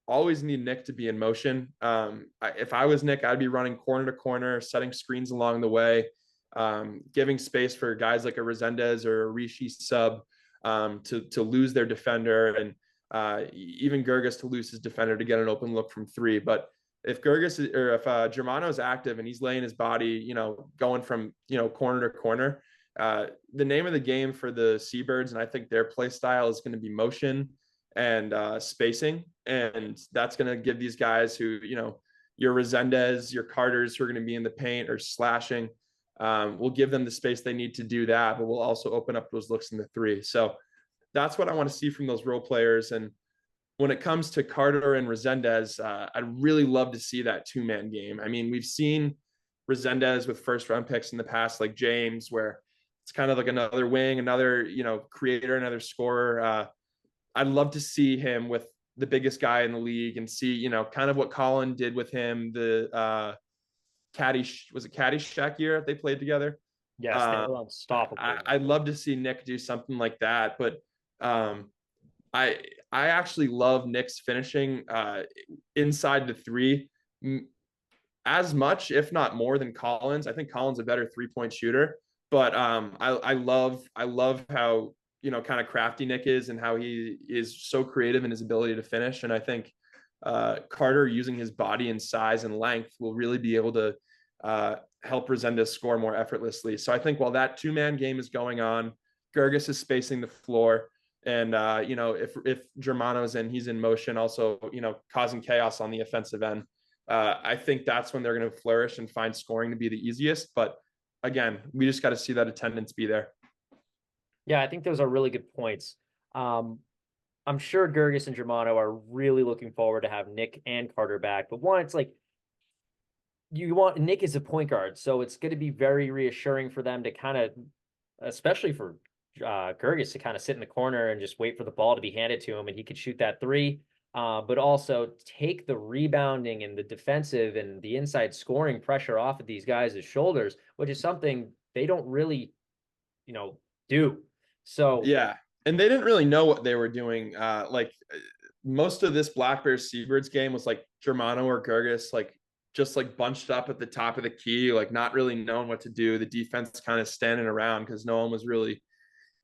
Speaker 2: always need Nick to be in motion. If I was Nick, I'd be running corner to corner, setting screens along the way, giving space for guys like a Resendez or a Rishi sub to lose their defender, and even Gerges to lose his defender to get an open look from 3. But if Germano is active and he's laying his body, going from, corner to corner, the name of the game for the Seabirds, and I think their play style is going to be motion and spacing. And that's going to give these guys who, your Resendez, your Carters who are going to be in the paint or slashing, we'll give them the space they need to do that, but we'll also open up those looks in the 3. So that's what I want to see from those role players. And when it comes to Carter and Resendez, I'd really love to see that 2-man game. I mean, we've seen Resendez with first round picks in the past, like James, where it's kind of like another wing, another, creator, another scorer. I'd love to see him with the biggest guy in the league and see, kind of what Colin did with him. Was it Caddyshack year they played together?
Speaker 1: Yes, they were unstoppable.
Speaker 2: I'd love to see Nick do something like that, but I actually love Nick's finishing inside the 3 as much, if not more, than Collins. I think Collins a better 3-point shooter, But I love how, kind of crafty Nick is and how he is so creative in his ability to finish. And I think Carter, using his body and size and length, will really be able to help Resendez score more effortlessly. So I think while that two-man game is going on, Gergis is spacing the floor. And if Germano's in, he's in motion, also, causing chaos on the offensive end. I think that's when they're going to flourish and find scoring to be the easiest. But again, we just got to see that attendance be there.
Speaker 1: Yeah, I think those are really good points. Um, I'm sure Gergis and Germano are really looking forward to have Nick and Carter back. But one, it's like you want Nick is a point guard, so it's going to be very reassuring for them to kind of, especially for Gergis, to kind of sit in the corner and just wait for the ball to be handed to him, and he could shoot that three. But also take the rebounding and the defensive and the inside scoring pressure off of these guys' shoulders, which is something they don't really, do. So
Speaker 2: Yeah. And they didn't really know what they were doing. Most of this Black Bears Seabirds game was like Germano or Gergis, like just like bunched up at the top of the key, like not really knowing what to do. The defense kind of standing around because no one was really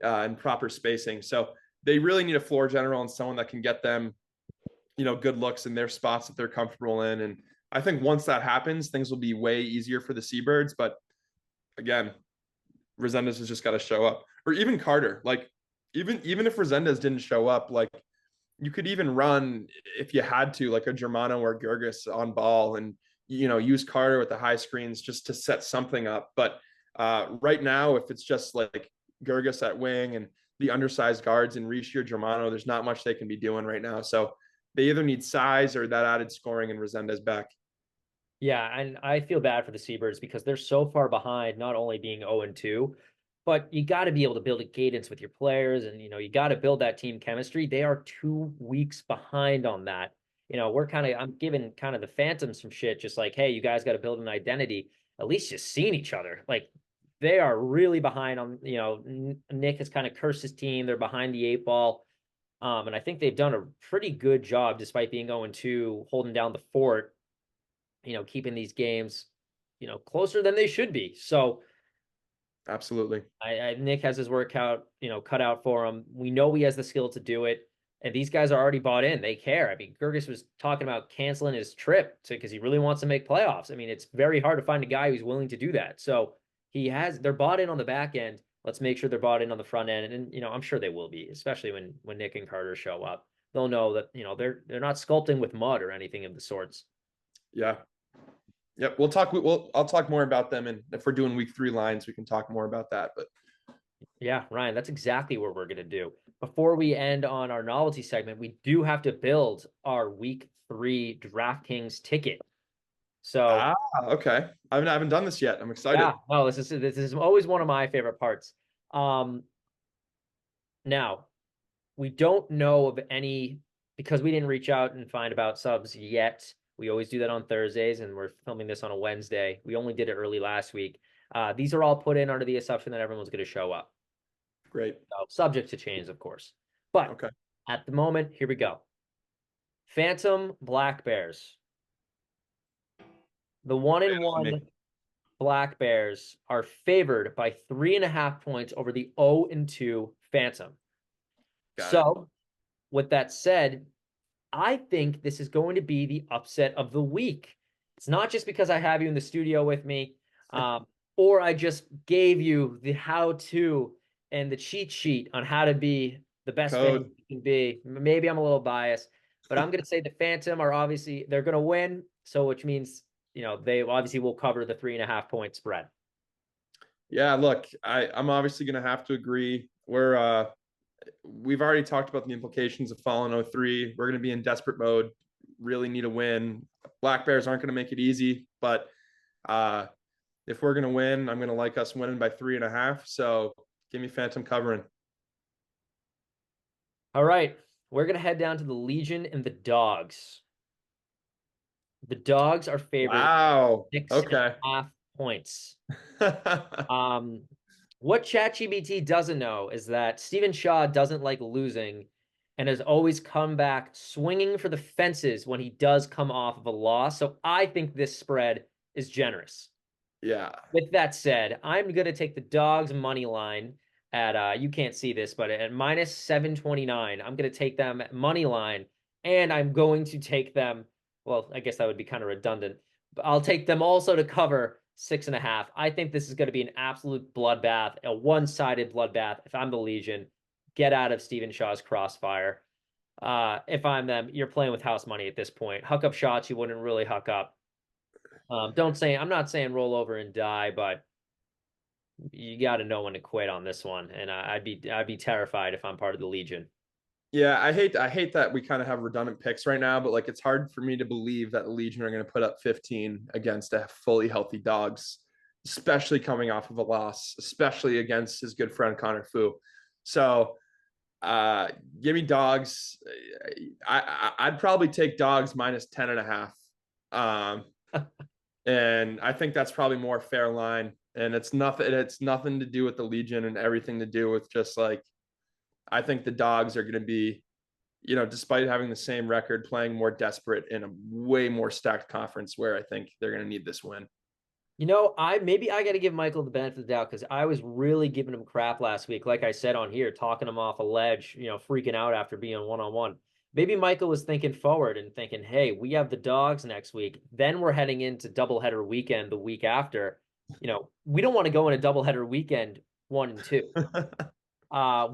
Speaker 2: in proper spacing. So they really need a floor general and someone that can get them, good looks in their spots that they're comfortable in. And I think once that happens, things will be way easier for the Seabirds. But again, Resendez has just got to show up, or even Carter. Like even if Resendez didn't show up, like you could even run if you had to, like a Germano or Gergis on ball, and use Carter with the high screens just to set something up. But right now, if it's just like Gergis at wing and the undersized guards and Rishi or Germano, there's not much they can be doing right now. So they either need size or that added scoring and Resendez back.
Speaker 1: yeah, and I feel bad for the Seabirds because they're so far behind, not only being 0-2, but you got to be able to build a cadence with your players, and you got to build that team chemistry. They are 2 weeks behind on that. I'm giving kind of the Phantoms some shit, just like, hey, you guys got to build an identity. At least just seeing each other. Like they are really behind on, Nick has kind of cursed his team. They're behind the eight ball. And I think they've done a pretty good job despite being 0-2, holding down the fort, keeping these games, closer than they should be. So
Speaker 2: Absolutely.
Speaker 1: Nick has his work out, cut out for him. We know he has the skill to do it. And these guys are already bought in. They care. I mean, Gergis was talking about canceling his trip because he really wants to make playoffs. I mean, it's very hard to find a guy who's willing to do that. So they're bought in on the back end. Let's make sure they're bought in on the front end. And I'm sure they will be, especially when Nick and Carter show up. They'll know that, they're not sculpting with mud or anything of the sorts.
Speaker 2: Yeah. Yep. I'll talk more about them. And if we're doing week 3 lines, we can talk more about that. But
Speaker 1: Yeah, Ryan, that's exactly what we're going to do. Before we end on our novelty segment, we do have to build our week 3 DraftKings ticket. So,
Speaker 2: okay. I haven't done this yet. I'm excited.
Speaker 1: yeah, no, this is always one of my favorite parts. Um, Now, we don't know of any because we didn't reach out and find about subs yet. We always do that on Thursdays, and we're filming this on a Wednesday. We only did it early last week. These are all put in under the assumption that everyone's going to show up.
Speaker 2: Great.
Speaker 1: So, subject to change, of course. But
Speaker 2: Okay.
Speaker 1: at the moment, here we go. Phantom Black Bears. The one
Speaker 2: Lay
Speaker 1: and
Speaker 2: it on me.
Speaker 1: one Black Bears are favored by 3.5 points over the 0-2 Phantom.
Speaker 2: Got it.
Speaker 1: So, with that said, I think this is going to be the upset of the week. It's not just because I have you in the studio with me, or I just gave you the how-to and the cheat sheet on how to be the best fan
Speaker 2: Code.
Speaker 1: you can be. Maybe I'm a little biased, but I'm going to say the Phantom are obviously they're going to win. So, which means they obviously will cover the 3.5 point spread.
Speaker 2: Yeah, look, I'm obviously gonna have to agree. We've already talked about the implications of falling 0-3. We're gonna be in desperate mode, really need a win. Black Bears aren't gonna make it easy, but if we're gonna win, I'm gonna like us winning by 3.5. So give me Phantom covering.
Speaker 1: All right, we're going to head down to the Legion and the Dogs. The Dogs are favored
Speaker 2: Wow.
Speaker 1: 6.5 points.
Speaker 2: Okay.
Speaker 1: What ChatGPT doesn't know is that Steven Shaw doesn't like losing and has always come back swinging for the fences when he does come off of a loss. So I think this spread is generous.
Speaker 2: Yeah.
Speaker 1: With that said, I'm going to take the dogs money line at you can't see this, but at minus 729. I'm going to take them at money line, and I'm going to take them. Well, I guess that would be kind of redundant, but I'll take them also to cover 6.5. I think this is going to be an absolute bloodbath, a one-sided bloodbath. If I'm the Legion, get out of Stephen Shaw's crossfire. If I'm them, you're playing with house money at this point. Huck up shots you wouldn't really huck up. Don't say I'm not saying roll over and die, but you got to know when to quit on this one. And I'd be terrified if I'm part of the Legion.
Speaker 2: Yeah, I hate that we kind of have redundant picks right now, but like it's hard for me to believe that the Legion are going to put up 15 against a fully healthy dogs, especially coming off of a loss, especially against his good friend Connor Fu. So give me dogs. I'd probably take dogs minus 10.5. And I think that's probably more fair line. And it's nothing to do with the Legion and everything to do with just like I think the dogs are going to be, despite having the same record, playing more desperate in a way more stacked conference where I think they're going to need this win.
Speaker 1: I got to give Michael the benefit of the doubt because I was really giving him crap last week. Like I said on here, talking him off a ledge, freaking out after being one-on-one. Maybe Michael was thinking forward and thinking, hey, we have the dogs next week. Then we're heading into doubleheader weekend the week after. We don't want to go in a doubleheader weekend 1 and 2,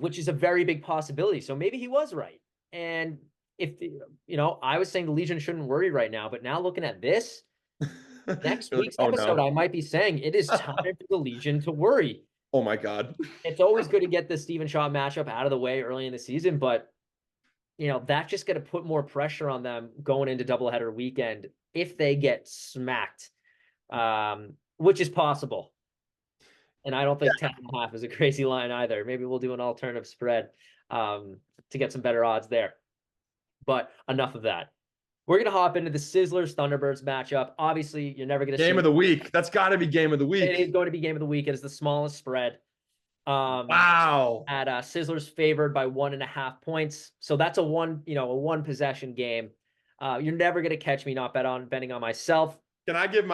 Speaker 1: which is a very big possibility. So maybe he was right. And if, I was saying the Legion shouldn't worry right now, but now looking at this, next
Speaker 2: You're like,
Speaker 1: week's
Speaker 2: oh
Speaker 1: episode,
Speaker 2: no.
Speaker 1: I might be saying it is time for the Legion to worry.
Speaker 2: Oh my God.
Speaker 1: It's always good to get the Steven Shaw matchup out of the way early in the season, but that's just going to put more pressure on them going into doubleheader weekend if they get smacked, which is possible. And I don't think 10.5 is a crazy line either. Maybe we'll do an alternative spread to get some better odds there. But enough of that. We're going to hop into the Sizzlers Thunderbirds matchup. Obviously, you're never going to see
Speaker 2: Game of the week. That's got to be game of the
Speaker 1: it is
Speaker 2: week.
Speaker 1: going to be game of the week. It is the smallest spread.
Speaker 2: Wow.
Speaker 1: At Sizzlers favored by 1.5 points. So that's a one possession game. You're never going to catch me not betting on myself.
Speaker 2: Can I give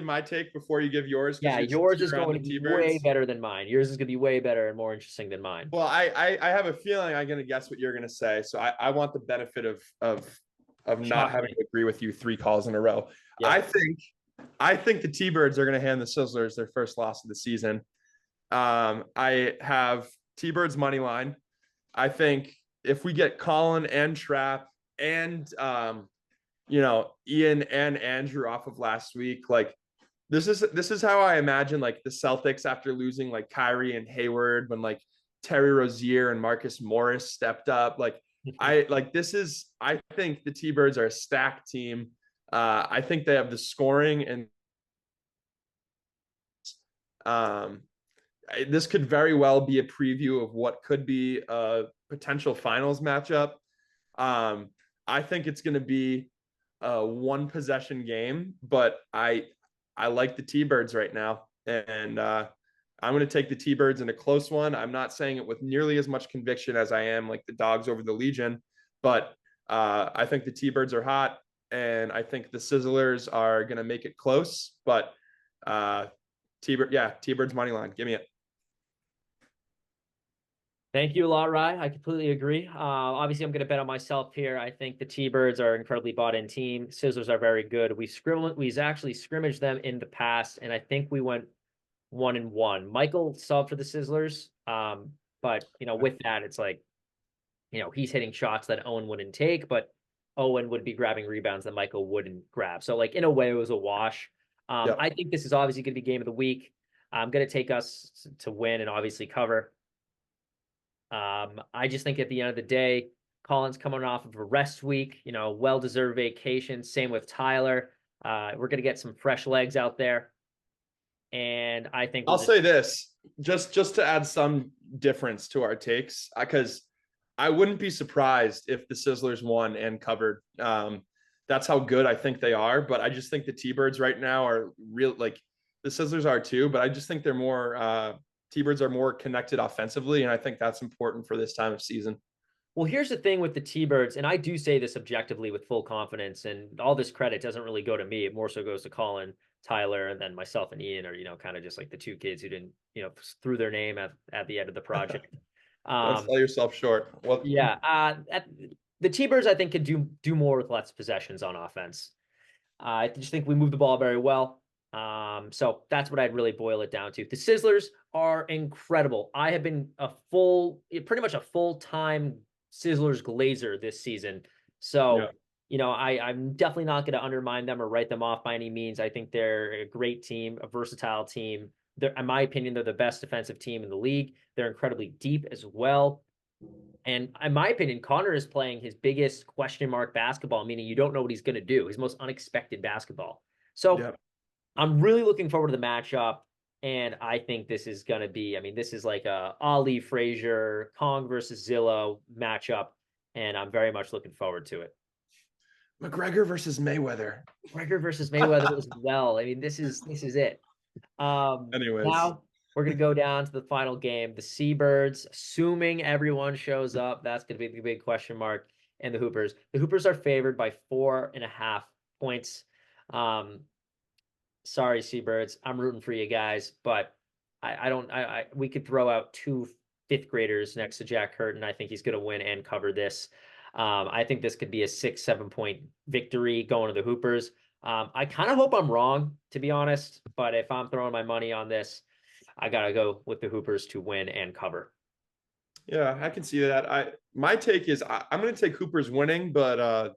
Speaker 2: my take before you give yours? Because
Speaker 1: Yeah,
Speaker 2: you're
Speaker 1: yours is
Speaker 2: you're on
Speaker 1: going
Speaker 2: the
Speaker 1: to be way
Speaker 2: T-Birds.
Speaker 1: better than mine. Yours is going to be way better and more interesting than mine.
Speaker 2: Well, I have a feeling I'm gonna guess what you're gonna say. So I want the benefit of not
Speaker 1: Shock
Speaker 2: having
Speaker 1: me.
Speaker 2: to agree with you 3 calls in a row.
Speaker 1: Yeah.
Speaker 2: I think the T-Birds are gonna hand the Sizzlers their first loss of the season. I have T-Birds money line. I think if we get Colin and Trap and Ian and Andrew off of last week, like this is how I imagine like the Celtics after losing like Kyrie and Hayward when like Terry Rozier and Marcus Morris stepped up. Like I think the T-Birds are a stacked team. I think they have the scoring and um this could very well be a preview of what could be a potential finals matchup. I think it's going to be a one possession game, but I like the T-Birds right now, and I'm going to take the T-Birds in a close one. I'm not saying it with nearly as much conviction as I am like the Dogs over the Legion, but I think the T-Birds are hot, and I think the Sizzlers are going to make it close. But T-Birds money line. Give me it.
Speaker 1: Thank you a lot, Rye. I completely agree. Obviously, I'm going to bet on myself here. I think the T-Birds are an incredibly bought-in team. Sizzlers are very good. We've actually scrimmaged them in the past, and I think we went 1-1. Michael subbed for the Sizzlers, but with that, it's like he's hitting shots that Owen wouldn't take, but Owen would be grabbing rebounds that Michael wouldn't grab. So, like in a way, it was a wash.
Speaker 2: Yeah.
Speaker 1: I think this is obviously going to be game of the week. I'm going to take us to win and obviously cover. I just think at the end of the day, Colin's coming off of a rest week, well-deserved vacation. Same with Tyler. We're going to get some fresh legs out there. And I think
Speaker 2: I'll say this just to add some difference to our takes, because I wouldn't be surprised if the Sizzlers won and covered. That's how good I think they are. But I just think the T-Birds right now are real, like the Sizzlers are too, but I just think they're more T-Birds are more connected offensively, and I think that's important for this time of season.
Speaker 1: Well, here's the thing with the T-Birds, and I do say this objectively with full confidence, and all this credit doesn't really go to me. It more so goes to Colin. Tyler, and then myself and Ian are, kind of just like the two kids who didn't, threw their name at the end of the project.
Speaker 2: Don't
Speaker 1: Um,
Speaker 2: sell yourself short. Well,
Speaker 1: yeah, the T-Birds I think could do more with less possessions on offense. I just think we move the ball very well. So that's what I'd really boil it down to. The Sizzlers are incredible. I have been pretty much a full-time Sizzlers glazer this season.
Speaker 2: yeah,
Speaker 1: So, I'm definitely not going to undermine them or write them off by any means. I think they're a great team, a versatile team. In my opinion, they're the best defensive team in the league. They're incredibly deep as well. And in my opinion, Connor is playing his biggest question mark basketball, meaning you don't know what he's going to do, his most unexpected basketball. So
Speaker 2: yeah.
Speaker 1: I'm really looking forward to the matchup. And I think this is going to be, this is like a Ali Frazier, Kong versus Zillow matchup. And I'm very much looking forward to it.
Speaker 2: McGregor versus Mayweather.
Speaker 1: Gregor versus Mayweather as well. This is it.
Speaker 2: Anyways,
Speaker 1: Now we're gonna go down to the final game. The Seabirds, assuming everyone shows up, that's gonna be the big question mark. And the Hoopers. The Hoopers are favored by 4.5 points. Um, sorry, Seabirds. I'm rooting for you guys, but I don't we could throw out two fifth graders next to Jack Curtin. I think he's gonna win and cover this. I think this could be a 6, 7 point victory going to the Hoopers. I kind of hope I'm wrong, to be honest, but if I'm throwing my money on this, I gotta go with the Hoopers to win and cover.
Speaker 2: yeah, I can see that. My take is I'm going to take Hoopers winning, but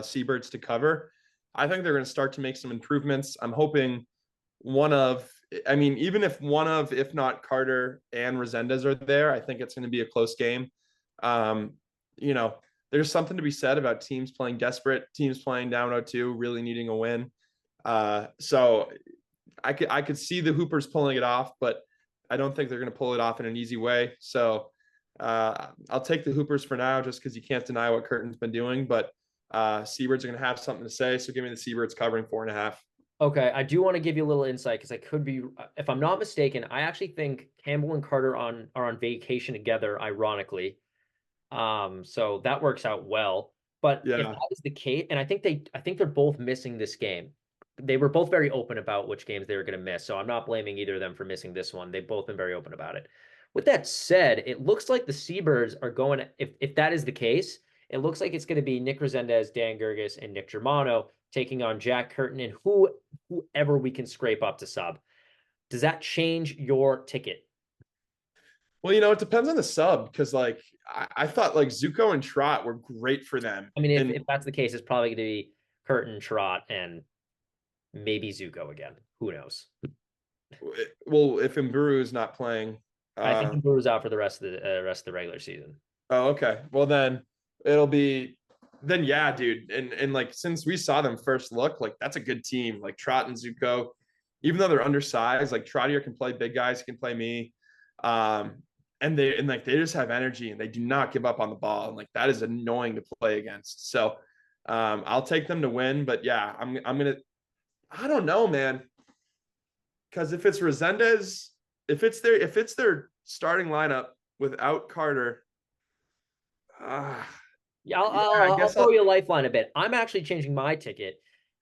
Speaker 2: Seabirds to cover. I think they're going to start to make some improvements. I'm hoping one of, I mean, even if one of, if not Carter and Resendez are there, I think it's going to be a close game. Um, you know, there's something to be said about teams playing desperate, teams playing down 0-2, really needing a win. So I could see the Hoopers pulling it off, but I don't think they're going to pull it off in an easy way. So I'll take the Hoopers for now, just because you can't deny what Curtin's been doing. But Seabirds are going to have something to say, so give me the Seabirds covering 4.5.
Speaker 1: Okay, I do want to give you a little insight because I could be, if I'm not mistaken, I actually think Campbell and Carter are on vacation together, ironically. So that works out well. But if
Speaker 2: Yeah,
Speaker 1: that is the case, and I think they're both missing this game. They were both very open about which games they were going to miss. So I'm not blaming either of them for missing this one. They've both been very open about it. With that said, it looks like the Seabirds are going, if that is the case, it looks like it's going to be Nick Resendez, Dan Gerges, and Nick Germano taking on Jack Curtin and whoever we can scrape up to sub. Does that change your ticket?
Speaker 2: well, it depends on the sub because like I thought like Zuko and Trot were great for them,
Speaker 1: I mean, if,
Speaker 2: and
Speaker 1: if that's the case, it's probably going to be Curtin, Trot, and maybe Zuko again. Who knows?
Speaker 2: well, if Mburu is not playing,
Speaker 1: I think
Speaker 2: uh,
Speaker 1: Mbulu's out for the rest of the regular season.
Speaker 2: oh, okay. Well, then it'll be then yeah, dude. And like since we saw them first look, like that's a good team. Like Trot and Zuko, even though they're undersized, like Trottier can play big guys, he can play me. Um, and like they just have energy and they do not give up on the ball. And like that is annoying to play against. So I'll take them to win, but yeah, I'm gonna I don't know, man. Because if it's Resendez, if it's their starting lineup without Carter, uh,
Speaker 1: Yeah, I'll,
Speaker 2: yeah, I
Speaker 1: I'll, I'll
Speaker 2: guess
Speaker 1: throw
Speaker 2: I'll.
Speaker 1: you a lifeline a bit. I'm actually changing my ticket.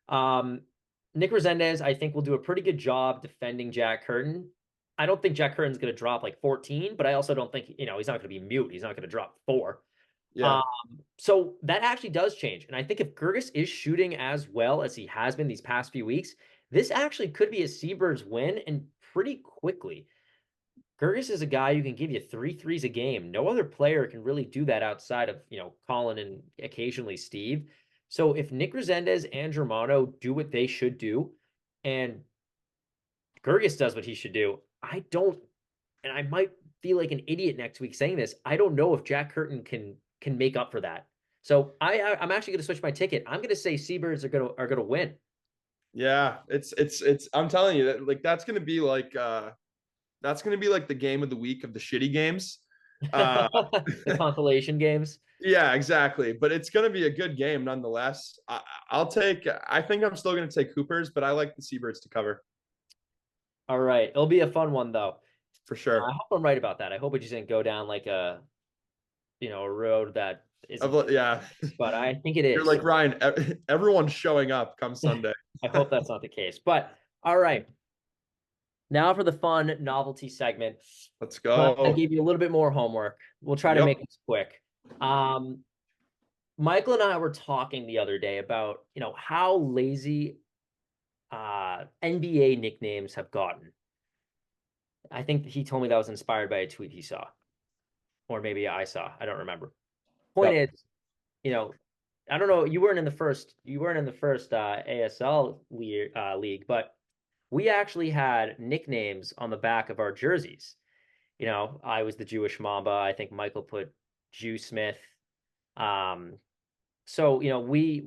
Speaker 1: Um, Nick Resendez, I think, will do a pretty good job defending Jack Curtin. I don't think Jack Curtin's going to drop like 14, but I also don't think, he's not going to be mute. He's not going to drop 4.
Speaker 2: Yeah,
Speaker 1: Um, so that actually does change. And I think if Gerges is shooting as well as he has been these past few weeks, this actually could be a Seabirds win and pretty quickly. Gerges is a guy who can give you 3 threes a game. No other player can really do that outside of, Colin and occasionally Steve. So if Nick Resendez and Germano do what they should do, and Gerges does what he should do, and I might feel like an idiot next week saying this. I don't know if Jack Curtin can make up for that. So I'm actually going to switch my ticket. I'm going to say Seabirds are gonna win.
Speaker 2: yeah. It's. I'm telling you that like that's gonna be like the game of the week of the shitty games. Uh,
Speaker 1: The consolation games.
Speaker 2: yeah, exactly. But it's gonna be a good game nonetheless. I'll take. I think I'm still gonna take Coopers, but I like the Seabirds to cover
Speaker 1: All right, it'll be a fun one though.
Speaker 2: for
Speaker 1: I
Speaker 2: sure.
Speaker 1: hope I'm right about that. I hope it just didn't go down like a road that isn't the
Speaker 2: Yeah,
Speaker 1: case, but I think it
Speaker 2: you're
Speaker 1: is.
Speaker 2: like Ryan. Everyone's showing up come Sunday.
Speaker 1: I hope that's not the case. But All right. Now for the fun novelty segment.
Speaker 2: Let's
Speaker 1: I
Speaker 2: go.
Speaker 1: gave you a little bit more homework. We'll try to make
Speaker 2: Yep.
Speaker 1: this quick. Um, Michael and I were talking the other day about, how lazy NBA nicknames have gotten. I think he told me that was inspired by a tweet he saw, or maybe I saw. I don't remember. Point
Speaker 2: Yep.
Speaker 1: is, you know, I don't know. You weren't in the first ASL league, but we actually had nicknames on the back of our jerseys. I was the Jewish Mamba. I think Michael put Jew Smith. Um, so we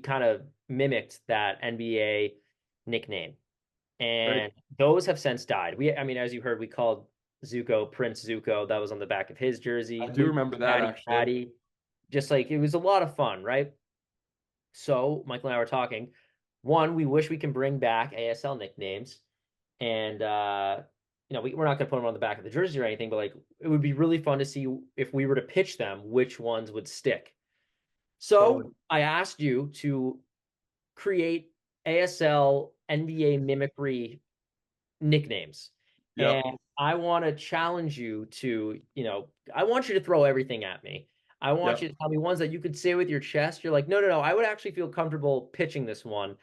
Speaker 1: kind of mimicked that NBA nickname,
Speaker 2: Right.
Speaker 1: and those have since died. I mean, as you heard, we called Zuko Prince Zuko. That was on the back of his jersey.
Speaker 2: I do
Speaker 1: Luke
Speaker 2: remember that
Speaker 1: Patty
Speaker 2: actually.
Speaker 1: Patty. Just like it was a lot of fun, right? So Michael and I were talking. One, we wish we can bring back ASL nicknames, and we're not going to put them on the back of the jersey or anything, but like it would be really fun to see if we were to pitch them, which ones would stick.
Speaker 2: Totally.
Speaker 1: So I asked you to create ASL NBA mimicry nicknames.
Speaker 2: Yep.
Speaker 1: And I want to challenge you to, I want you to throw everything at me. I want you
Speaker 2: Yep.
Speaker 1: to tell me ones that you could say with your chest. You're like, no, no, no, I would actually feel comfortable pitching this one.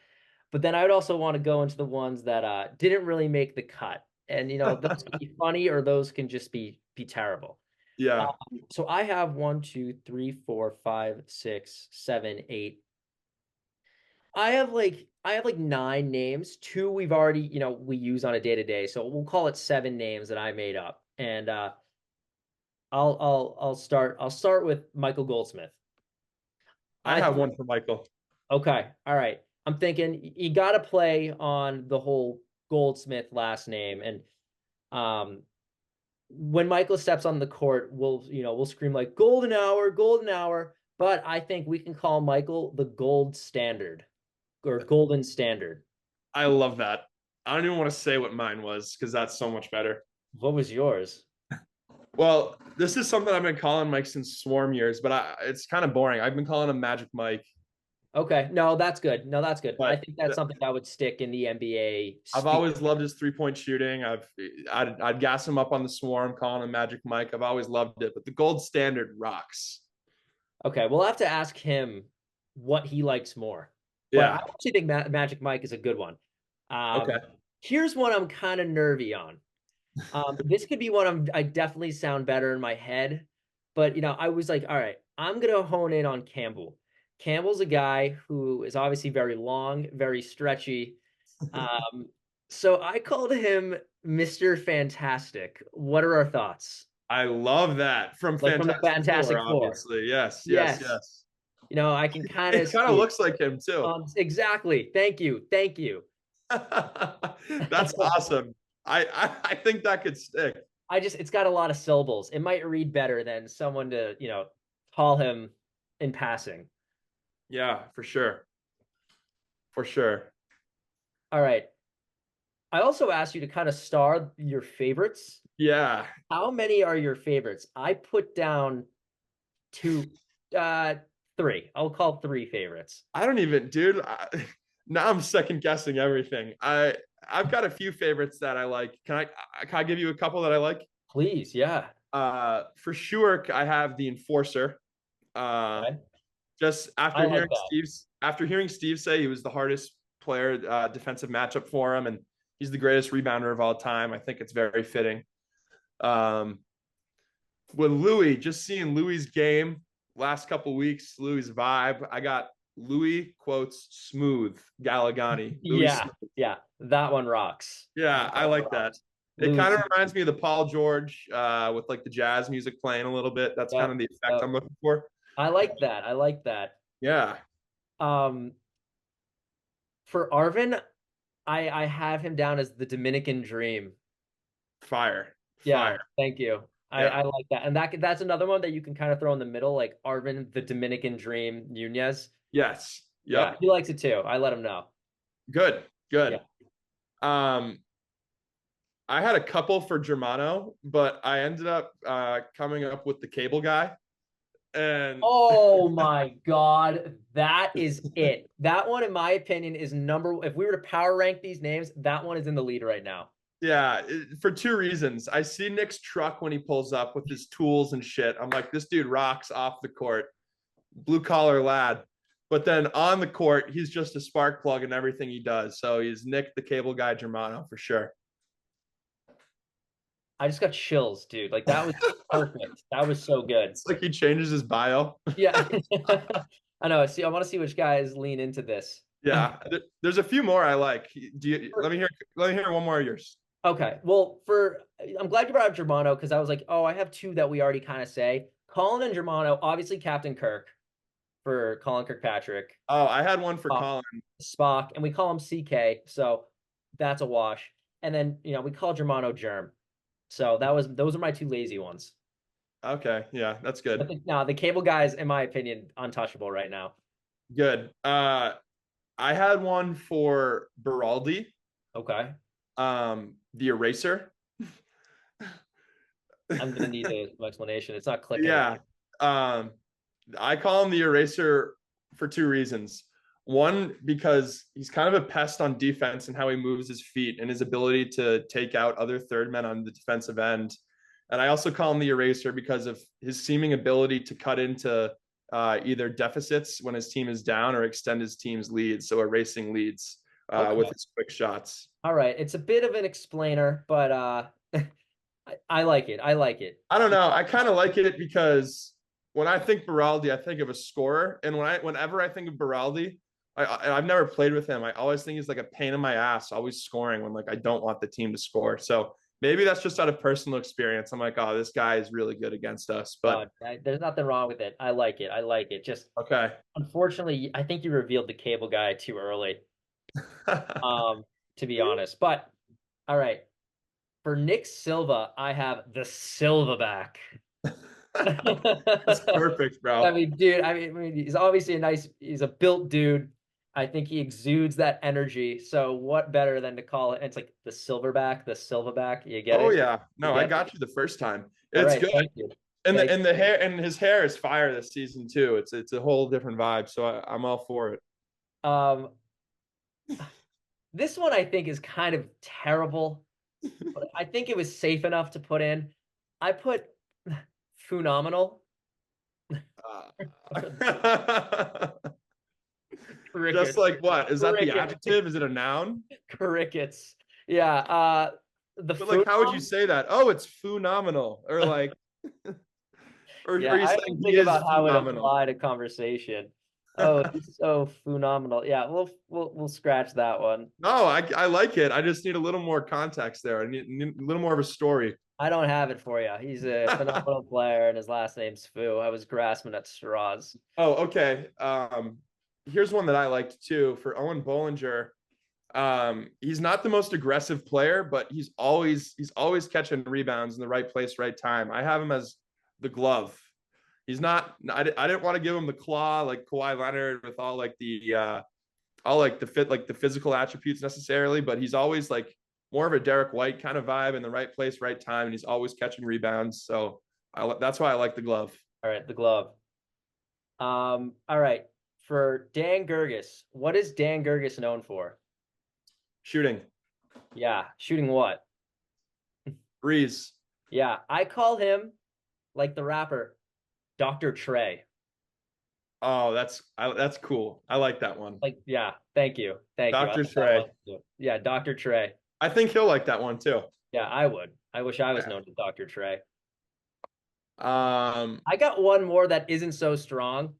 Speaker 1: But then I would also want to go into the ones that didn't really make the cut. And those can be funny or those can just be terrible.
Speaker 2: Yeah.
Speaker 1: So I have one, two, three, four, five, six, seven, eight. I have like nine names. Two we've already, we use on a day to day. So we'll call it seven names that I made up. And I'll start with Michael Goldsmith.
Speaker 2: I
Speaker 1: I
Speaker 2: have
Speaker 1: think
Speaker 2: one for Michael.
Speaker 1: okay, all right. I'm thinking you got to play on the whole Goldsmith last name, and um, when Michael steps on the court, we'll scream like golden hour, golden hour. But I think we can call Michael the gold standard or golden standard.
Speaker 2: I love that. I don't even want to say what mine was because that's so much better.
Speaker 1: What was yours?
Speaker 2: Well, this is something I've been calling Mike since Swarm years, but it's kind of boring. I've been calling him Magic Mike,
Speaker 1: Okay, no, that's good. No, that's good. I
Speaker 2: but
Speaker 1: think that's something that would stick in the NBA
Speaker 2: I've
Speaker 1: speak.
Speaker 2: always loved his 3-point shooting. I'd gas him up on the Swarm, calling him Magic Mike. I've always loved it, but the gold standard rocks.
Speaker 1: Okay, we'll have to ask him what he likes more. But I
Speaker 2: Yeah.
Speaker 1: actually think Magic Mike is a good one.
Speaker 2: Okay.
Speaker 1: Um, Here's one I'm kind of nervy on. This could be one I definitely sound better in my head, but I was like, all right, I'm gonna hone in on Campbell. Campbell's a guy who is obviously very long, very stretchy. Um, so I called him Mr. Fantastic. What are our thoughts?
Speaker 2: I love that from
Speaker 1: Like from the
Speaker 2: Fantastic Four,
Speaker 1: Fantastic Four.
Speaker 2: obviously. Yes, yes,
Speaker 1: Yes.
Speaker 2: yes.
Speaker 1: I can kind of
Speaker 2: It kind of
Speaker 1: see it.
Speaker 2: looks like him too.
Speaker 1: Exactly. Thank you. Thank you.
Speaker 2: That's awesome. I think that could stick.
Speaker 1: It's got a lot of syllables. It might read better than someone to, call him in passing.
Speaker 2: Yeah, for sure. For sure.
Speaker 1: All right. I also asked you to kind of star your favorites.
Speaker 2: Yeah.
Speaker 1: How many are your favorites? I put down two, uh, three. I'll call three favorites.
Speaker 2: I don't even, dude. Now I'm second guessing everything. I've got a few favorites that I like. Can I give you a couple that I like?
Speaker 1: Please, yeah.
Speaker 2: For sure, I have the Enforcer. Uh,
Speaker 1: Okay.
Speaker 2: just
Speaker 1: I like that.
Speaker 2: after hearing Steve say he was the hardest player defensive matchup for him, and he's the greatest rebounder of all time. I think it's very fitting. Um, with Louis, just seeing Louis's game last couple weeks, Louis's vibe. I got Louis quotes smooth Galligani. Louis
Speaker 1: Yeah,
Speaker 2: Smooth.
Speaker 1: yeah. That one rocks.
Speaker 2: Yeah,
Speaker 1: That
Speaker 2: I
Speaker 1: one
Speaker 2: like that.
Speaker 1: rocks.
Speaker 2: It
Speaker 1: Louis.
Speaker 2: kind of reminds me of the Paul George with like the jazz music playing a little bit. That's kind
Speaker 1: Yep.
Speaker 2: of the effect
Speaker 1: Yep.
Speaker 2: I'm looking for.
Speaker 1: I like that. I like that.
Speaker 2: Yeah,
Speaker 1: Um, for Arvin, I have him down as the Dominican Dream.
Speaker 2: fire,
Speaker 1: Yeah,
Speaker 2: fire.
Speaker 1: thank you.
Speaker 2: Yeah.
Speaker 1: I like that. And that's another one that you can kind of throw in the middle, like Arvin, the Dominican Dream, Nunez.
Speaker 2: Yes.
Speaker 1: Yeah,
Speaker 2: Yep.
Speaker 1: he likes it too. I let him know.
Speaker 2: Good.
Speaker 1: Yeah.
Speaker 2: Good. Um, I had a couple for Germano, but I ended up coming up with the cable guy. And
Speaker 1: Oh my God. That is it. That one, in my opinion, is number. If we were to power rank these names, that one is in the lead right now.
Speaker 2: yeah, for two reasons. I see Nick's truck when he pulls up with his tools and shit. I'm like, this dude rocks off the court, blue collar lad. But then on the court, he's just a spark plug in everything he does. So he's Nick the cable guy Germano for sure.
Speaker 1: I just got chills, dude. Like that was perfect. That was so good.
Speaker 2: It's like he changes his bio.
Speaker 1: Yeah. I know. See, I want to see which guys lean into this.
Speaker 2: Yeah, there's a few more I like. Do you let me hear one more of yours.
Speaker 1: Okay. Well, I'm glad you brought up Germano because I was like, oh, I have two that we already kind of say. Colin and Germano, obviously Captain Kirk for Colin Kirkpatrick,
Speaker 2: Oh, I had one for
Speaker 1: Spock,
Speaker 2: Colin.
Speaker 1: Spock, and we call him CK, so that's a wash. And then we call Germano Germ. So those are my two lazy ones.
Speaker 2: Okay, yeah, that's good.
Speaker 1: The cable guys, in my opinion, untouchable right now.
Speaker 2: Good. I had one for Beraldi,
Speaker 1: Okay.
Speaker 2: the eraser.
Speaker 1: I'm gonna need an explanation. It's not clicking.
Speaker 2: Yeah. Um, I call him the eraser for two reasons. One, because he's kind of a pest on defense and how he moves his feet and his ability to take out other third men on the defensive end. And I also call him the eraser because of his seeming ability to cut into either deficits when his team is down or extend his team's leads. So erasing leads
Speaker 1: Okay.
Speaker 2: with his quick shots.
Speaker 1: All right. It's a bit of an explainer, but I like it. I like it.
Speaker 2: I don't know. I kind of like it because when I think Beraldi, I think of a scorer, and whenever I think of Beraldi, I've never played with him. I always think he's like a pain in my ass, always scoring when like I don't want the team to score. So maybe that's just out of personal experience. I'm like, oh, this guy is really good against us. But
Speaker 1: There's nothing wrong with it. I like it. I like it. Just
Speaker 2: okay.
Speaker 1: unfortunately, I think you revealed the cable guy too early. To be honest. But all right. For Nick Silva, I have the Silverback.
Speaker 2: That's perfect,
Speaker 1: I
Speaker 2: bro.
Speaker 1: mean, dude, he's obviously he's a built dude. I think he exudes that energy. So what better than to call it? It's like the Silverback. You get
Speaker 2: Oh
Speaker 1: it?
Speaker 2: yeah.
Speaker 1: You
Speaker 2: No, I
Speaker 1: get it?
Speaker 2: got you the first time.
Speaker 1: All
Speaker 2: It's
Speaker 1: right,
Speaker 2: good.
Speaker 1: thank you.
Speaker 2: And
Speaker 1: Thank
Speaker 2: the hair and his hair is fire this season too. It's a whole different vibe. So I'm all for it.
Speaker 1: you. This one I think is kind of terrible, but I think it was safe enough to put in. I put phenomenal.
Speaker 2: Just
Speaker 1: Crickets.
Speaker 2: like what? Is that the
Speaker 1: Crickets.
Speaker 2: adjective? Is it a noun?
Speaker 1: Crickets. Yeah. The
Speaker 2: But like, how would you
Speaker 1: phenom.
Speaker 2: say that? Oh, it's phenomenal. Or like, or
Speaker 1: Yeah,
Speaker 2: are you
Speaker 1: I
Speaker 2: saying
Speaker 1: didn't
Speaker 2: he
Speaker 1: think
Speaker 2: is
Speaker 1: about how it
Speaker 2: phenomenal?
Speaker 1: applied to conversation. Oh, he's so phenomenal. Yeah, we'll scratch that one.
Speaker 2: No, I like it. I just need a little more context there. I need a little more of a story.
Speaker 1: I don't have it for you. He's a phenomenal player, and his last name's Fu. I was grasping at straws.
Speaker 2: Oh, okay. Here's one that I liked too for Owen Bollinger. He's not the most aggressive player, but he's always catching rebounds in the right place, right time. I have him as the glove. He's not. I didn't want to give him the claw like Kawhi Leonard with all like the fit like the physical attributes necessarily, but he's always like more of a Derek White kind of vibe in the right place, right time, and he's always catching rebounds. So that's why I like the glove.
Speaker 1: All right, the glove. All right. For Dan Gerges, what is Dan Gerges known for?
Speaker 2: Shooting.
Speaker 1: Yeah, shooting what?
Speaker 2: Breeze.
Speaker 1: Yeah, I call him like the rapper, Dr. Trey.
Speaker 2: Oh, that's cool. I like that one.
Speaker 1: Like, yeah, thank you. Thank you. I
Speaker 2: Dr.
Speaker 1: like that one
Speaker 2: Trey.
Speaker 1: too. Yeah, Dr. Trey.
Speaker 2: I think he'll like that one too.
Speaker 1: Yeah, I would. I wish I was
Speaker 2: Yeah.
Speaker 1: known as Dr. Trey.
Speaker 2: Um,
Speaker 1: I got one more that isn't so strong.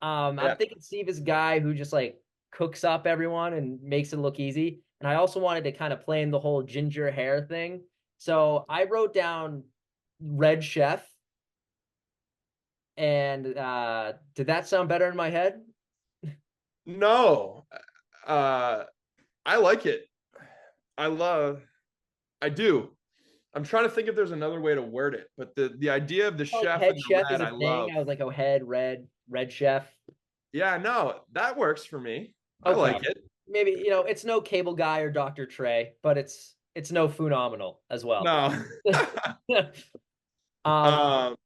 Speaker 1: I'm
Speaker 2: yeah.
Speaker 1: thinking Steve is a guy who just like cooks up everyone and makes it look easy. And I also wanted to kind of play in the whole ginger hair thing. So I wrote down Red Chef. And did that sound better in my head?
Speaker 2: No. Uh, I like it. I love. I do. I'm trying to think if there's another way to word it, but the idea of the
Speaker 1: Like
Speaker 2: chef
Speaker 1: head
Speaker 2: and the
Speaker 1: chef is
Speaker 2: red,
Speaker 1: a
Speaker 2: I
Speaker 1: thing.
Speaker 2: love.
Speaker 1: I was like, oh, red chef.
Speaker 2: Yeah, no, that works for me. I
Speaker 1: Okay.
Speaker 2: like it.
Speaker 1: Maybe, it's no cable guy or Dr. Trey, but it's no phenomenal as well.
Speaker 2: No.
Speaker 1: Um,
Speaker 2: um,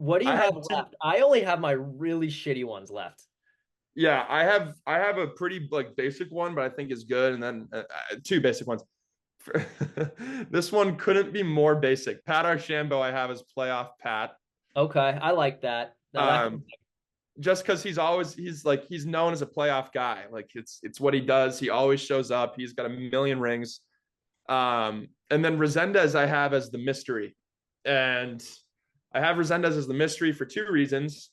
Speaker 1: What do you
Speaker 2: I had
Speaker 1: have
Speaker 2: two.
Speaker 1: left? I only have my really shitty ones left.
Speaker 2: Yeah, I have a pretty like basic one, but I think is good, and then two basic ones. This one couldn't be more basic. Pat Archambault, I have as playoff Pat.
Speaker 1: Okay, I like that. Now that
Speaker 2: Um, just because he's known as a playoff guy. Like it's what he does. He always shows up. He's got a million rings. And then Resendez I have as the mystery. And I have Resendez as the mystery for two reasons.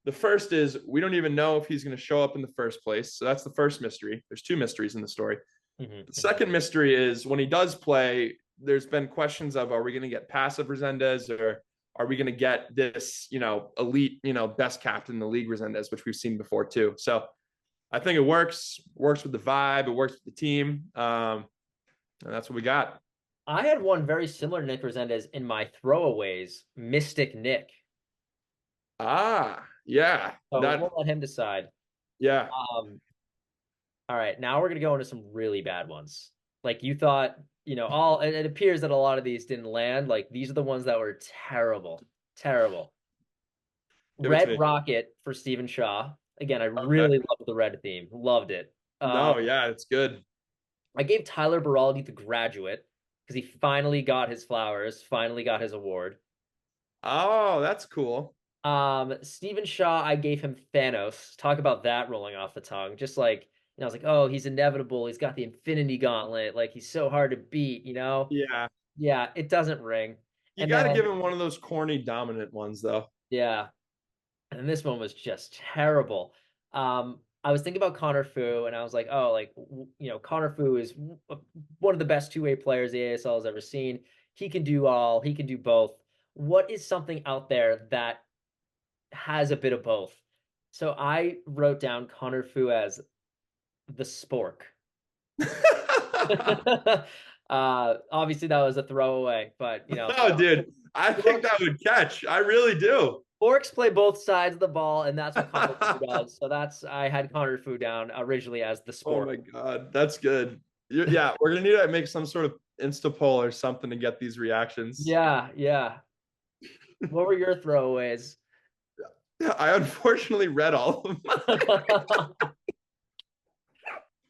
Speaker 2: The first is we don't even know if he's going to show up in the first place. So that's the first mystery. There's two mysteries in the story. The
Speaker 1: Mhm.
Speaker 2: second mystery is when he does play, there's been questions of are we going to get passive Resendez or are we going to get this, elite, best captain in the league Resendez, which we've seen before too. So I think it works with the vibe, it works with the team. And that's what we got.
Speaker 1: I had one very similar to Nick Resendez in my throwaways, Mystic Nick.
Speaker 2: Ah, yeah.
Speaker 1: So we'll let him decide.
Speaker 2: Yeah.
Speaker 1: Um, all right, now we're gonna go into some really bad ones. Like you thought, all it appears that a lot of these didn't land. Like these are the ones that were terrible, terrible.
Speaker 2: Give it to
Speaker 1: Red
Speaker 2: me.
Speaker 1: Rocket for Stephen Shaw. Again, I
Speaker 2: Okay.
Speaker 1: really loved the red theme. Loved it.
Speaker 2: No, yeah, it's good.
Speaker 1: I gave Tyler Beraldi the graduate because he finally got his flowers, finally got his award.
Speaker 2: Oh, that's cool.
Speaker 1: Stephen Shaw, I gave him Thanos. Talk about that rolling off the tongue. Just like, I was like, oh, he's inevitable. He's got the Infinity Gauntlet. Like he's so hard to beat.
Speaker 2: Yeah.
Speaker 1: Yeah, it doesn't ring.
Speaker 2: You
Speaker 1: And
Speaker 2: got to
Speaker 1: then,
Speaker 2: give him one of those corny dominant ones though.
Speaker 1: yeah, and this one was just terrible. I was thinking about Connor Fu, and I was like, oh, like Connor Fu is one of the best two-way players the ASL has ever seen. He can do all. He can do both. What is something out there that has a bit of both? So I wrote down Connor Fu as the spork. Obviously that was a throwaway, but
Speaker 2: Oh, dude, I think that would catch. I really do.
Speaker 1: sporks play both sides of the ball, and that's what Connor Fu does. So I had Connor Fu down originally as the
Speaker 2: Oh
Speaker 1: spork.
Speaker 2: my God, that's good. Yeah, we're gonna need to make some sort of Insta poll or something to get these reactions.
Speaker 1: Yeah, yeah. What were your throwaways?
Speaker 2: I unfortunately read all of them.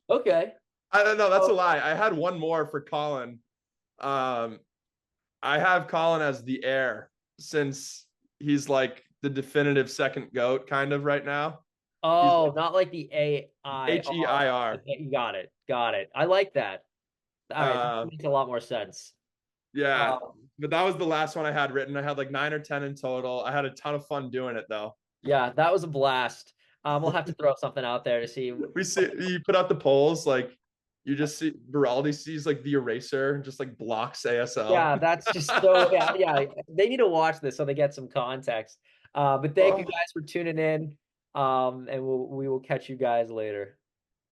Speaker 1: Okay.
Speaker 2: I don't know. That's a
Speaker 1: Oh,
Speaker 2: lie. I had one more for Colin. Um, I have Colin as the heir since he's like the definitive second goat kind of right now. He's like
Speaker 1: not like the AIR.
Speaker 2: HEIR.
Speaker 1: Okay, you got it. Got it. I like that. All right, that
Speaker 2: Uh,
Speaker 1: makes a lot more sense.
Speaker 2: yeah,
Speaker 1: Um,
Speaker 2: but that was the last one I had written. I had like 9 or 10 in total. I had a ton of fun doing it though.
Speaker 1: yeah, that was a blast. We'll have to throw something out there to see.
Speaker 2: We see you put out the polls like you just see Beraldi sees like the eraser and just like blocks ASL.
Speaker 1: Yeah, that's just so yeah, yeah. They need to watch this so they get some context. But thank you
Speaker 2: Oh,
Speaker 1: guys for tuning in. And we will catch you guys later.